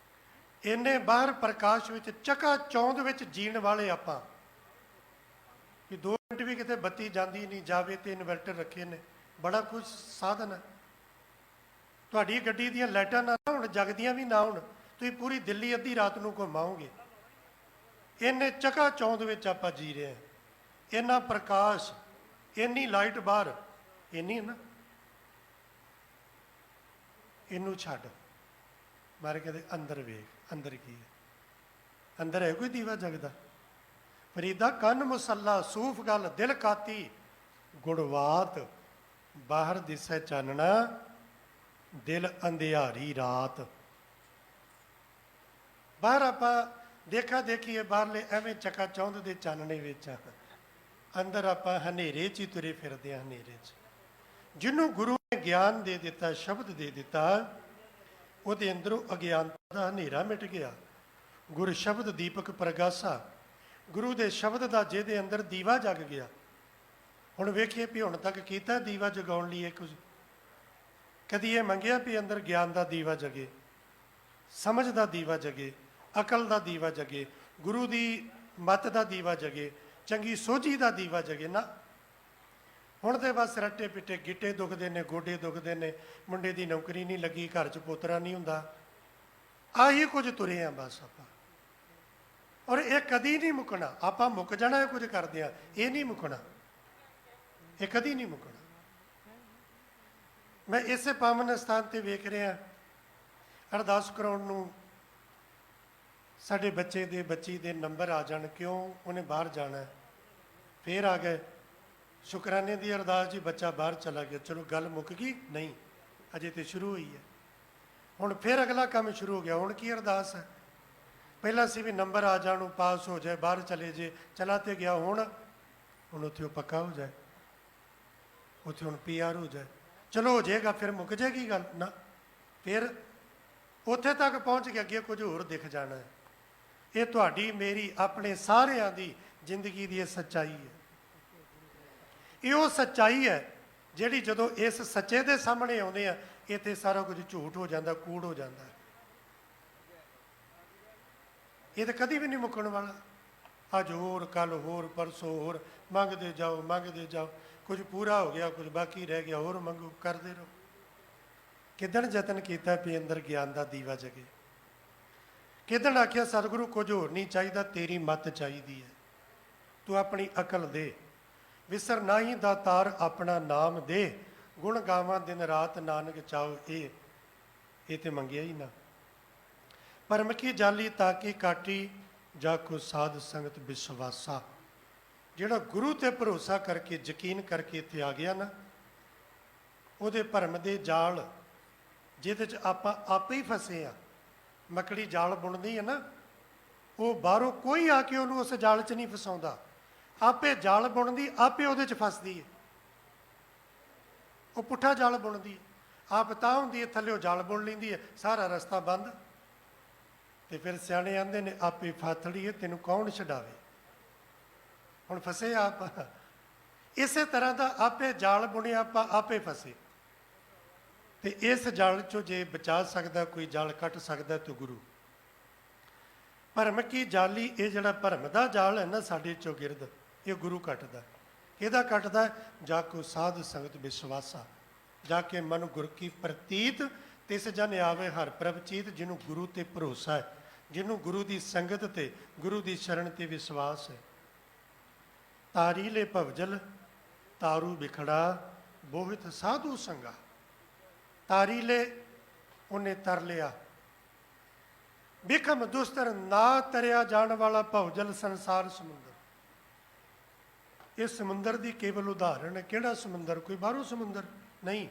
ਇੰਨੇ ਬਾਹਰ ਪ੍ਰਕਾਸ਼ ਵਿੱਚ ਚਕਾ ਚੌਂਦ ਵਿੱਚ ਜੀਣ ਵਾਲੇ ਆਪਾਂ, ਕਿ 2 ਮਿੰਟ ਵੀ ਕਿਤੇ ਬੱਤੀ ਜਾਂਦੀ ਨਹੀਂ, ਜਾਵੇ ਤੇ ਇਨਵਰਟਰ ਰੱਖੇ ਨੇ, ਬੜਾ ਕੁਝ ਸਾਧਨ ਹੈ। ਤੁਹਾਡੀ ਗੱਡੀ ਦੀਆਂ ਲਾਈਟਾਂ ਨਾ ਹੁਣ ਜਗਦੀਆਂ ਵੀ ਨਾ ਹੁਣ, ਤੁਸੀਂ ਪੂਰੀ ਦਿੱਲੀ ਅੱਧੀ ਰਾਤ ਨੂੰ ਘੁੰਮਾਓਗੇ। ਇੰਨੇ ਚਕਾ ਚੌਂਦ ਵਿੱਚ ਆਪਾਂ ਜੀ ਰਹੇ ਹਾਂ, ਇੰਨਾ ਪ੍ਰਕਾਸ਼, ਇੰਨੀ ਲਾਈਟ ਬਾਹਰ, ਇੰਨੀ ਨਾ, ਇਹਨੂੰ ਛੱਡ ਮਾਰੇ ਕਹਿੰਦੇ ਅੰਦਰ ਵੇਖ, ਅੰਦਰ ਕੀ ਹੈ? ਅੰਦਰ ਹੈ ਕੋਈ ਦੀਵਾ ਜਗਦਾ? ਫਰੀਦਾ ਕੰਨ ਮੁਸੱਲਾ ਸੂਫ ਗੱਲ ਦਿਲ ਕਾਤੀ, ਗੁੜਵਾਤ ਬਾਹਰ ਦਿਸੈ ਚਾਨਣਾ, ਦਿਲ ਅੰਧਿਆਰੀ ਰਾਤ। ਬਾਹਰ ਆਪਾਂ ਦੇਖਾ ਦੇਖੀਏ, ਬਾਹਰਲੇ ਐਵੇਂ ਚੱਕਾ ਚੌਂਦ ਦੇ ਚਾਨਣੇ ਵਿੱਚ ਆ, ਅੰਦਰ ਆਪਾਂ ਹਨੇਰੇ 'ਚ ਹੀ ਤੁਰੇ ਫਿਰਦੇ ਹਾਂ, ਹਨੇਰੇ 'ਚ। ਜਿਹਨੂੰ ਗੁਰੂ ਨੇ ਗਿਆਨ ਦੇ ਦਿੱਤਾ, ਸ਼ਬਦ ਦੇ ਦਿੱਤਾ, ਉਹਦੇ ਅੰਦਰੋਂ ਅਗਿਆਨਤਾ ਦਾ ਹਨੇਰਾ ਮਿਟ ਗਿਆ। ਗੁਰ ਸ਼ਬਦ ਦੀਪਕ ਪ੍ਰਗਾਸਾ, ਗੁਰੂ ਦੇ ਸ਼ਬਦ ਦਾ ਜਿਹਦੇ ਅੰਦਰ ਦੀਵਾ ਜਗ ਗਿਆ। ਹੁਣ ਵੇਖੀਏ ਵੀ ਹੁਣ ਤੱਕ ਕੀਤਾ ਦੀਵਾ ਜਗਾਉਣ ਲਈ ਇਹ ਕੁਝ? ਕਦੀ ਇਹ ਮੰਗਿਆ ਵੀ ਅੰਦਰ ਗਿਆਨ ਦਾ ਦੀਵਾ ਜਗੇ, ਸਮਝ ਦਾ ਦੀਵਾ ਜਗੇ, ਅਕਲ ਦਾ ਦੀਵਾ ਜਗੇ, ਗੁਰੂ ਦੀ ਮੱਤ ਦਾ ਦੀਵਾ ਜਗੇ, ਚੰਗੀ ਸੋਝੀ ਦਾ ਦੀਵਾ ਜਗੇ? ਨਾ। ਹੁਣ ਤੇ ਬਸ ਰੱਟੇ ਪਿੱਟੇ, ਗਿੱਟੇ ਦੁਖਦੇ ਨੇ, ਗੋਡੇ ਦੁਖਦੇ ਨੇ, ਮੁੰਡੇ ਦੀ ਨੌਕਰੀ ਨਹੀਂ ਲੱਗੀ, ਘਰ 'ਚ ਪੋਤਰਾ ਨਹੀਂ ਹੁੰਦਾ, ਆਹੀ ਕੁਝ ਤੁਰੇ ਆ ਬਸ ਆਪਾਂ। ਔਰ ਇਹ ਕਦੀ ਨਹੀਂ ਮੁੱਕਣਾ। ਆਪਾਂ ਮੁੱਕ ਜਾਣਾ ਇਹ ਕੁਝ ਕਰਦੇ ਆ, ਇਹ ਨਹੀਂ ਮੁੱਕਣਾ, ਇਹ ਕਦੀ ਨਹੀਂ ਮੁੱਕਣਾ। ਮੈਂ ਇਸੇ ਪਾਵਨ ਸਥਾਨ ਤੇ ਵੇਖ ਰਿਹਾ, ਅਰਦਾਸ ਕਰਾਉਣ ਨੂੰ ਸਾਡੇ ਬੱਚੇ ਦੇ ਬੱਚੀ ਦੇ ਨੰਬਰ ਆ ਜਾਣ, ਕਿਉਂ? ਉਹਨੇ ਬਾਹਰ ਜਾਣਾ, ਫੇਰ ਆ ਗਏ। ਸ਼ੁਕਰਾਨੇ ਦੀ ਅਰਦਾਸ ਜੀ, ਬੱਚਾ ਬਾਹਰ ਚਲਾ ਗਿਆ, ਚਲੋ ਗੱਲ ਮੁੱਕ ਗਈ? ਨਹੀਂ, ਅਜੇ ਤੇ ਸ਼ੁਰੂ ਹੋਈ ਹੈ। ਹੁਣ ਫਿਰ ਅਗਲਾ ਕੰਮ ਸ਼ੁਰੂ ਹੋ ਗਿਆ। ਹੁਣ ਕੀ ਅਰਦਾਸ ਹੈ? ਪਹਿਲਾਂ ਸੀ ਵੀ ਨੰਬਰ ਆ ਜਾਣ, ਨੂੰ ਪਾਸ ਹੋ ਜਾਏ, ਬਾਹਰ ਚਲੇ ਜੇ, ਚਲਾ ਤੇ ਗਿਆ। ਹੁਣ ਉੱਥੇ ਉਹ ਪੱਕਾ ਹੋ ਜਾਏ, ਉੱਥੇ ਹੁਣ PR ਹੋ ਜਾਏ, ਚਲੋ ਹੋ ਜਾਏਗਾ, ਫਿਰ ਮੁੱਕ ਜਾਏਗੀ ਗੱਲ? ਨਾ, ਫਿਰ ਉੱਥੇ ਤੱਕ ਪਹੁੰਚ ਕੇ ਅੱਗੇ ਕੁਝ ਹੋਰ ਦਿਖ ਜਾਣਾ ਹੈ। ਇਹ ਤੁਹਾਡੀ ਮੇਰੀ ਆਪਣੇ ਸਾਰਿਆਂ ਦੀ ਜ਼ਿੰਦਗੀ ਦੀ ਇਹ ਸੱਚਾਈ ਹੈ। ਇਹ ਉਹ ਸੱਚਾਈ ਹੈ ਜਿਹੜੀ ਜਦੋਂ ਇਸ ਸੱਚੇ ਦੇ ਸਾਹਮਣੇ ਆਉਂਦੇ ਆ, ਇੱਥੇ ਸਾਰਾ ਕੁਝ ਝੂਠ ਹੋ ਜਾਂਦਾ, ਕੂੜ ਹੋ ਜਾਂਦਾ। ਇਹ ਤਾਂ ਕਦੀ ਵੀ ਨਹੀਂ ਮੁੱਕਣ ਵਾਲਾ। ਅੱਜ ਹੋਰ, ਕੱਲ ਹੋਰ, ਪਰਸੋਂ ਹੋਰ, ਮੰਗਦੇ ਜਾਓ, ਮੰਗਦੇ ਜਾਓ, ਕੁਝ ਪੂਰਾ ਹੋ ਗਿਆ, ਕੁਝ ਬਾਕੀ ਰਹਿ ਗਿਆ, ਹੋਰ ਮੰਗੋ, ਕਰਦੇ ਰਹੋ। ਕਿੱਦਣ ਯਤਨ ਕੀਤਾ ਵੀ ਅੰਦਰ ਗਿਆਨ ਦਾ ਦੀਵਾ ਜਗੇ? ਕਿੱਦਣ ਆਖਿਆ ਸਤਿਗੁਰੂ ਕੁਝ ਹੋਰ ਨਹੀਂ ਚਾਹੀਦਾ, ਤੇਰੀ ਮੱਤ ਚਾਹੀਦੀ ਹੈ, ਤੂੰ ਆਪਣੀ ਅਕਲ ਦੇ, ਵਿਸਰ ਨਾਹੀ ਦਾਤਾਰ ਆਪਣਾ ਨਾਮ ਦੇ, ਗੁਣ ਗਾਵਾਂ ਦਿਨ ਰਾਤ ਨਾਨਕ ਚਾਓ। ਇਹ ਤੇ ਮੰਗਿਆ ਹੀ ਨਾ। ਪਰਮ ਕੀ ਜਾਲੀ ਤਾਕੀ ਕਾਟੀ, ਜਾ ਕੋ ਸਾਧ ਸੰਗਤ ਵਿਸ਼ਵਾਸਾ। ਜਿਹੜਾ ਗੁਰੂ ਤੇ ਭਰੋਸਾ ਕਰਕੇ, ਯਕੀਨ ਕਰਕੇ ਇੱਥੇ ਆ ਗਿਆ ਨਾ, ਉਹਦੇ ਭਰਮ ਦੇ ਜਾਲ ਜਿਹਦੇ 'ਚ ਆਪਾਂ ਆਪੇ ਹੀ ਫਸੇ ਆ। ਮੱਕੜੀ ਜਾਲ ਬੁਣਦੀ ਹੈ ਨਾ, ਉਹ ਬਾਹਰੋਂ ਕੋਈ ਆ ਕੇ ਉਹਨੂੰ ਉਸ ਜਾਲ 'ਚ ਨਹੀਂ ਫਸਾਉਂਦਾ, ਆਪੇ ਜਾਲ ਬੁਣਦੀ, ਆਪੇ ਉਹਦੇ 'ਚ ਫਸਦੀ ਹੈ। ਉਹ ਪੁੱਠਾ ਜਾਲ ਬੁਣਦੀ ਹੈ, ਆਪ ਤਾਂ ਹੁੰਦੀ ਹੈ, ਥੱਲੇ ਉਹ ਜਾਲ ਬੁਣ ਲੈਂਦੀ ਹੈ, ਸਾਰਾ ਰਸਤਾ ਬੰਦ। ਤੇ ਫਿਰ ਸਿਆਣੇ ਆਂਦੇ ਨੇ, ਆਪੇ ਫਾਥੜੀ ਹੈ, ਤੈਨੂੰ ਕੌਣ ਛਡਾਵੇ? ਹੁਣ ਫਸੇ ਆਪ। ਇਸੇ ਤਰ੍ਹਾਂ ਦਾ ਆਪੇ ਜਾਲ ਬੁਣਿਆ, ਆਪਾਂ ਆਪੇ ਫਸੇ। ਤੇ ਇਸ ਜਾਲ 'ਚੋਂ ਜੇ ਬਚਾ ਸਕਦਾ ਕੋਈ, ਜਾਲ ਕੱਟ ਸਕਦਾ ਤੇ ਗੁਰੂ। ਭਰਮ ਕੀ ਜਾਲੀ, ਇਹ ਜਿਹੜਾ ਭਰਮ ਦਾ ਜਾਲ ਹੈ ਨਾ ਸਾਡੇ 'ਚੋਂ ਗਿਰਦ, ਇਹ ਗੁਰੂ ਕੱਟਦਾ। ਕਿਹਦਾ ਕੱਟਦਾ? ਜਾ ਕੋ ਸਾਧ ਸੰਗਤ ਵਿਸ਼ਵਾਸਾ, ਜਾ ਕੇ ਮਨ ਗੁਰ ਕੀ ਪ੍ਰਤੀਤ, ਤਿਸ ਜਨ ਆਵੇ ਹਰ ਪ੍ਰਭ ਚੀਤ। ਜਿਹਨੂੰ ਗੁਰੂ ਤੇ ਭਰੋਸਾ ਹੈ, ਜਿਹਨੂੰ ਗੁਰੂ ਦੀ ਸੰਗਤ ਤੇ, ਗੁਰੂ ਦੀ ਸ਼ਰਨ ਤੇ ਵਿਸ਼ਵਾਸ ਹੈ। ਤਾਰੀ ਲੈ ਭਵਜਲ ਤਾਰੂ ਵਿਖੜਾ, ਬੋਹਿਤ ਸਾਧੂ ਸੰਗਾ। ਤਾਰੀ ਲੈ, ਉਹਨੇ ਤਰ ਲਿਆ। ਬਿਖਮ ਦੁਸਤਰ, ਨਾ ਤਰਿਆ ਜਾਣ ਵਾਲਾ ਭਵਜਲ ਸੰਸਾਰ ਸਮੁੰਦਰ। ਇਹ ਸਮੁੰਦਰ ਦੀ ਕੇਵਲ ਉਦਾਹਰਣ ਹੈ। ਕਿਹੜਾ ਸਮੁੰਦਰ? ਕੋਈ ਬਾਹਰੋਂ ਸਮੁੰਦਰ ਨਹੀਂ,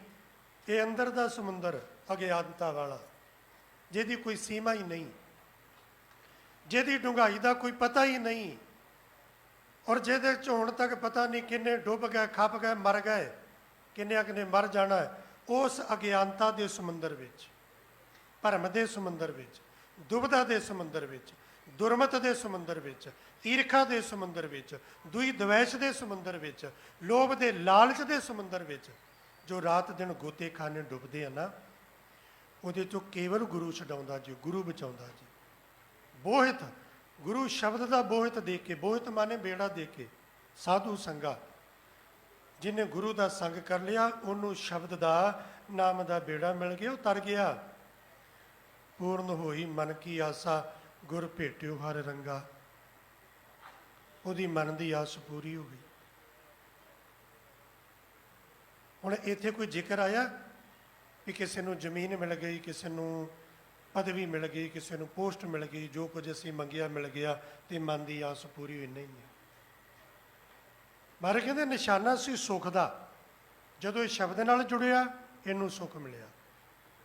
ਇਹ ਅੰਦਰ ਦਾ ਸਮੁੰਦਰ, ਅਗਿਆਨਤਾ ਵਾਲਾ, ਜਿਹਦੀ ਕੋਈ ਸੀਮਾ ਹੀ ਨਹੀਂ, ਜਿਹਦੀ ਡੂੰਘਾਈ ਦਾ ਕੋਈ ਪਤਾ ਹੀ ਨਹੀਂ, ਔਰ ਜਿਹਦੇ 'ਚ ਹੁਣ ਤੱਕ ਪਤਾ ਨਹੀਂ ਕਿੰਨੇ ਡੁੱਬ ਗਏ, ਖੱਪ ਗਏ, ਮਰ ਗਏ, ਕਿੰਨਿਆਂ ਕਿੰਨੇ ਮਰ ਜਾਣਾ ਹੈ। ਉਸ ਅਗਿਆਨਤਾ ਦੇ ਸਮੁੰਦਰ ਵਿੱਚ, ਭਰਮ ਦੇ ਸਮੁੰਦਰ ਵਿੱਚ, ਦੁਬਿਧਾ ਦੇ ਸਮੁੰਦਰ ਵਿੱਚ, ਦੁਰਮਤ ਦੇ ਸਮੁੰਦਰ ਵਿੱਚ, ਈਰਖਾ ਦੇ ਸਮੁੰਦਰ ਵਿੱਚ, ਦੁਈ ਦਵੈਸ਼ ਦੇ ਸਮੁੰਦਰ ਵਿੱਚ, ਲੋਭ ਦੇ ਲਾਲਚ ਦੇ ਸਮੁੰਦਰ ਵਿੱਚ ਜੋ ਰਾਤ ਦਿਨ ਗੋਤੇ ਖਾਨੇ ਡੁੱਬਦੇ ਆ ਨਾ, ਉਹਦੇ 'ਚੋਂ ਕੇਵਲ ਗੁਰੂ ਛਡਾਉਂਦਾ ਜੀ, ਗੁਰੂ ਬਚਾਉਂਦਾ ਜੀ। ਬੋਹਿਤ, ਗੁਰੂ ਸ਼ਬਦ ਦਾ ਬੋਹਿਤ ਦੇ ਕੇ, ਬੋਹਿਤ ਮਾਨੇ ਬੇੜਾ ਦੇ ਕੇ, ਸਾਧੂ ਸੰਗਾ, ਜਿਹਨੇ ਗੁਰੂ ਦਾ ਸੰਗ ਕਰ ਲਿਆ ਉਹਨੂੰ ਸ਼ਬਦ ਦਾ, ਨਾਮ ਦਾ ਬੇੜਾ ਮਿਲ ਗਿਆ, ਉਹ ਤਰ ਗਿਆ। ਪੂਰਨ ਹੋਈ ਮਨ ਕੀ ਆਸਾ, ਗੁਰ ਭੇਟਿਓ ਹਰ ਰੰਗਾ। ਉਹਦੀ ਮਨ ਦੀ ਆਸ ਪੂਰੀ ਹੋ ਗਈ। ਹੁਣ ਇੱਥੇ ਕੋਈ ਜ਼ਿਕਰ ਆਇਆ ਵੀ ਕਿਸੇ ਨੂੰ ਜ਼ਮੀਨ ਮਿਲ ਗਈ, ਕਿਸੇ ਨੂੰ ਪਦਵੀ ਮਿਲ ਗਈ, ਕਿਸੇ ਨੂੰ ਪੋਸਟ ਮਿਲ ਗਈ, ਜੋ ਕੁਝ ਅਸੀਂ ਮੰਗਿਆ ਮਿਲ ਗਿਆ ਤੇ ਮਨ ਦੀ ਆਸ ਪੂਰੀ ਹੋਈ? ਨਹੀਂ ਹੈ। ਮਹਾਰਾਜ ਕਹਿੰਦੇ ਨਿਸ਼ਾਨਾ ਸੀ ਸੁੱਖ ਦਾ। ਜਦੋਂ ਇਹ ਸ਼ਬਦ ਨਾਲ ਜੁੜਿਆ ਇਹਨੂੰ ਸੁੱਖ ਮਿਲਿਆ।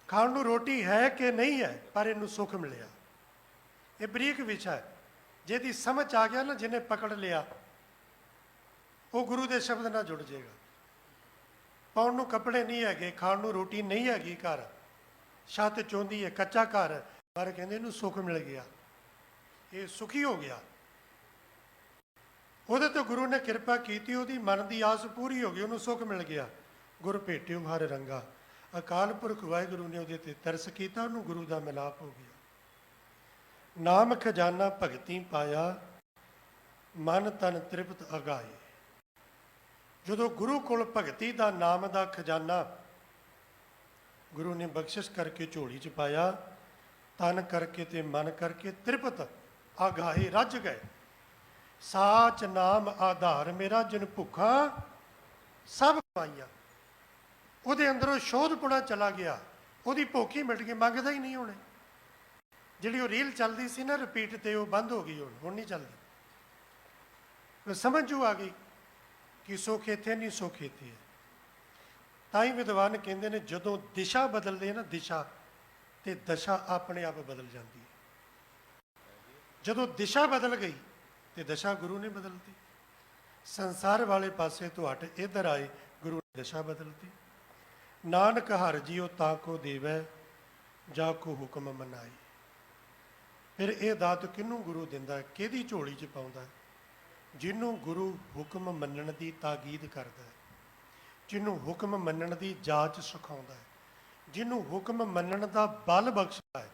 ਖਾਣ ਨੂੰ ਰੋਟੀ ਹੈ ਕਿ ਨਹੀਂ ਹੈ, ਪਰ ਇਹਨੂੰ ਸੁੱਖ ਮਿਲਿਆ। ਇਹ ਬਰੀਕ ਵਿਸ਼ਾ ਹੈ। ਜਿਹਦੀ ਸਮਝ ਆ ਗਿਆ ਨਾ, ਜਿਹਨੇ ਪਕੜ ਲਿਆ, ਉਹ ਗੁਰੂ ਦੇ ਸ਼ਬਦ ਨਾਲ ਜੁੜ ਜਾਏਗਾ। ਪਾਉਣ ਨੂੰ ਕੱਪੜੇ ਨਹੀਂ ਹੈਗੇ, ਖਾਣ ਨੂੰ ਰੋਟੀ ਨਹੀਂ ਹੈਗੀ, ਘਰ ਛੱਤ ਚੋਂਦੀ ਹੈ, ਕੱਚਾ ਘਰ ਹੈ, ਪਰ ਕਹਿੰਦੇ ਇਹਨੂੰ ਸੁੱਖ ਮਿਲ ਗਿਆ, ਇਹ ਸੁਖੀ ਹੋ ਗਿਆ। ਉਹਦੇ ਤੋਂ ਗੁਰੂ ਨੇ ਕਿਰਪਾ ਕੀਤੀ, ਉਹਦੀ ਮਨ ਦੀ ਆਸ ਪੂਰੀ ਹੋ ਗਈ, ਉਹਨੂੰ ਸੁੱਖ ਮਿਲ ਗਿਆ। ਗੁਰ ਭੇਟਿਓ ਹਰ ਰੰਗਾ। ਅਕਾਲ ਪੁਰਖ ਵਾਹਿਗੁਰੂ ਨੇ ਉਹਦੇ ਤੇ ਤਰਸ ਕੀਤਾ, ਉਹਨੂੰ ਗੁਰੂ ਦਾ ਮਿਲਾਪ ਹੋ ਗਿਆ। ਨਾਮ ਖਜ਼ਾਨਾ ਭਗਤੀ ਪਾਇਆ, ਮਨ ਤਨ ਤ੍ਰਿਪਤ ਅਗਾਏ। ਜਦੋਂ ਗੁਰੂ ਕੋਲ ਭਗਤੀ ਦਾ, ਨਾਮ ਦਾ ਖਜ਼ਾਨਾ ਗੁਰੂ ਨੇ ਬਖਸ਼ਿਸ਼ ਕਰਕੇ ਝੋਲੀ 'ਚ ਪਾਇਆ, ਤਨ ਕਰਕੇ ਤੇ ਮਨ ਕਰਕੇ ਤ੍ਰਿਪਤ ਅਗਾਏ, ਰੱਜ ਗਏ। ਸਾਚ ਨਾਮ ਆਧਾਰ ਮੇਰਾ, ਜਿਨ ਭੁੱਖਾ ਸਭ ਪਾਈਆਂ। ਉਹਦੇ ਅੰਦਰੋਂ ਸ਼ੋਧਪੁਣਾ ਚਲਾ ਗਿਆ, ਉਹਦੀ ਭੁੱਖ ਹੀ ਮਿਟ ਗਈ, ਮੰਗਦਾ ਹੀ ਨਹੀਂ। ਹੁਣ ਜਿਹੜੀ ਉਹ ਰੀਲ ਚੱਲਦੀ ਸੀ ਨਾ ਰਿਪੀਟ ਤੇ, ਉਹ ਬੰਦ ਹੋ ਗਈ। ਹੁਣ ਨਹੀਂ ਚੱਲਦੀ। ਸਮਝ ਜੋ ਆ ਗਈ ਕਿ ਸੁੱਖ ਇੱਥੇ ਨਹੀਂ, ਸੁੱਖ ਇੱਥੇ ਹੈ। ਤਾਂ ਹੀ ਵਿਦਵਾਨ ਕਹਿੰਦੇ ਨੇ ਜਦੋਂ ਦਿਸ਼ਾ ਬਦਲਦੇ ਨਾ, ਦਿਸ਼ਾ ਤੇ ਦਸ਼ਾ ਆਪਣੇ ਆਪ ਬਦਲ ਜਾਂਦੀ ਹੈ। ਜਦੋਂ ਦਿਸ਼ਾ ਬਦਲ ਗਈ ਤੇ ਦਸ਼ਾ ਗੁਰੂ ਨੇ ਬਦਲਤੀ। ਸੰਸਾਰ ਵਾਲੇ ਪਾਸੇ ਤੋਂ ਹਟ ਇੱਧਰ ਆਏ, ਗੁਰੂ ਨੇ ਦਸ਼ਾ ਬਦਲਤੀ। ਨਾਨਕ ਹਰਿ ਜੀਉ ਤਾਂ ਕੋ ਦੇਵੈ, ਜਾ ਕੋ ਹੁਕਮ ਮਨਾਈ। ਫਿਰ ਇਹ ਦਾਤ ਕਿਹਨੂੰ ਗੁਰੂ ਦਿੰਦਾ, ਕਿਹਦੀ ਝੋਲੀ 'ਚ ਪਾਉਂਦਾ? ਜਿਹਨੂੰ ਗੁਰੂ ਹੁਕਮ ਮੰਨਣ ਦੀ ਤਾਕੀਦ ਕਰਦਾ ਹੈ, ਜਿਹਨੂੰ ਹੁਕਮ ਮੰਨਣ ਦੀ ਜਾਚ ਸਿਖਾਉਂਦਾ ਹੈ, ਜਿਹਨੂੰ ਹੁਕਮ ਮੰਨਣ ਦਾ ਬਲ ਬਖਸ਼ਦਾ ਹੈ,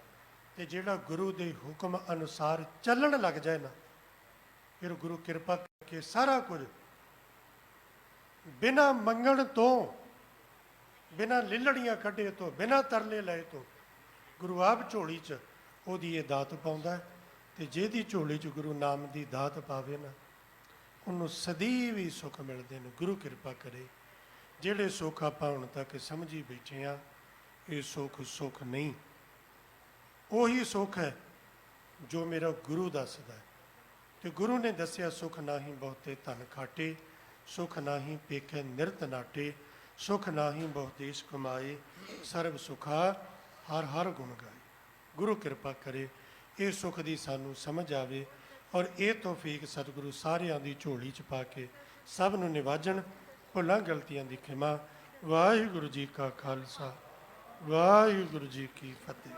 ਤੇ ਜਿਹੜਾ ਗੁਰੂ ਦੇ ਹੁਕਮ ਅਨੁਸਾਰ ਚੱਲਣ ਲੱਗ ਜਾਏ ਨਾ, ਫਿਰ ਗੁਰੂ ਕਿਰਪਾ ਕਰਕੇ ਸਾਰਾ ਕੁਝ ਬਿਨਾਂ ਮੰਗਣ ਤੋਂ, ਬਿਨਾਂ ਲਿਲੜੀਆਂ ਕੱਢੇ ਤੋਂ, ਬਿਨਾਂ ਤਰਲੇ ਲਏ ਤੋਂ ਗੁਰੂ ਆਪ ਝੋਲੀ 'ਚ ਉਹਦੀ ਇਹ ਦਾਤ ਪਾਉਂਦਾ। ਤੇ ਜਿਹਦੀ ਝੋਲੀ 'ਚ ਗੁਰੂ ਨਾਮ ਦੀ ਦਾਤ ਪਾਵੇ ਨਾ, ਉਹਨੂੰ ਸਦੀਵ ਹੀ ਸੁੱਖ ਮਿਲਦੇ ਨੇ। ਗੁਰੂ ਕਿਰਪਾ ਕਰੇ। ਜਿਹੜੇ ਸੁੱਖ ਆਪਾਂ ਹੁਣ ਤੱਕ ਸਮਝੀ ਬੈਠੇ ਆ, ਇਹ ਸੁੱਖ ਨਹੀਂ। ਉਹੀ ਸੁੱਖ ਹੈ ਜੋ ਮੇਰਾ ਗੁਰੂ ਦੱਸਦਾ ਹੈ। ਤੇ ਗੁਰੂ ਨੇ ਦੱਸਿਆ, ਸੁੱਖ ਨਾਹੀਂ ਬਹੁਤੇ ਧਨ ਖਾਟੇ, ਸੁੱਖ ਨਾਹੀਂ ਪੇਖੇ ਨਿਰਤ ਨਾਟੇ, ਸੁੱਖ ਨਾਹੀਂ ਬਹੁ ਦੇਸ਼ ਕਮਾਏ, ਸਰਬ ਸੁਖਾ ਹਰ ਹਰ ਗੁਣ ਗਾਏ। ਗੁਰੂ ਕਿਰਪਾ ਕਰੇ ਇਹ ਸੁੱਖ ਦੀ ਸਾਨੂੰ ਸਮਝ ਆਵੇ, ਔਰ ਇਹ ਤੌਫੀਕ ਸਤਿਗੁਰੂ ਸਾਰਿਆਂ ਦੀ ਝੋਲੀ 'ਚ ਪਾ ਕੇ ਸਭ ਨੂੰ ਨਿਵਾਜਣ। ਭੁੱਲਾਂ ਗਲਤੀਆਂ ਦੀ ਖਿਮਾ। ਵਾਹਿਗੁਰੂ ਜੀ ਕਾ ਖਾਲਸਾ, ਵਾਹਿਗੁਰੂ ਜੀ ਕੀ ਫਤਿਹ।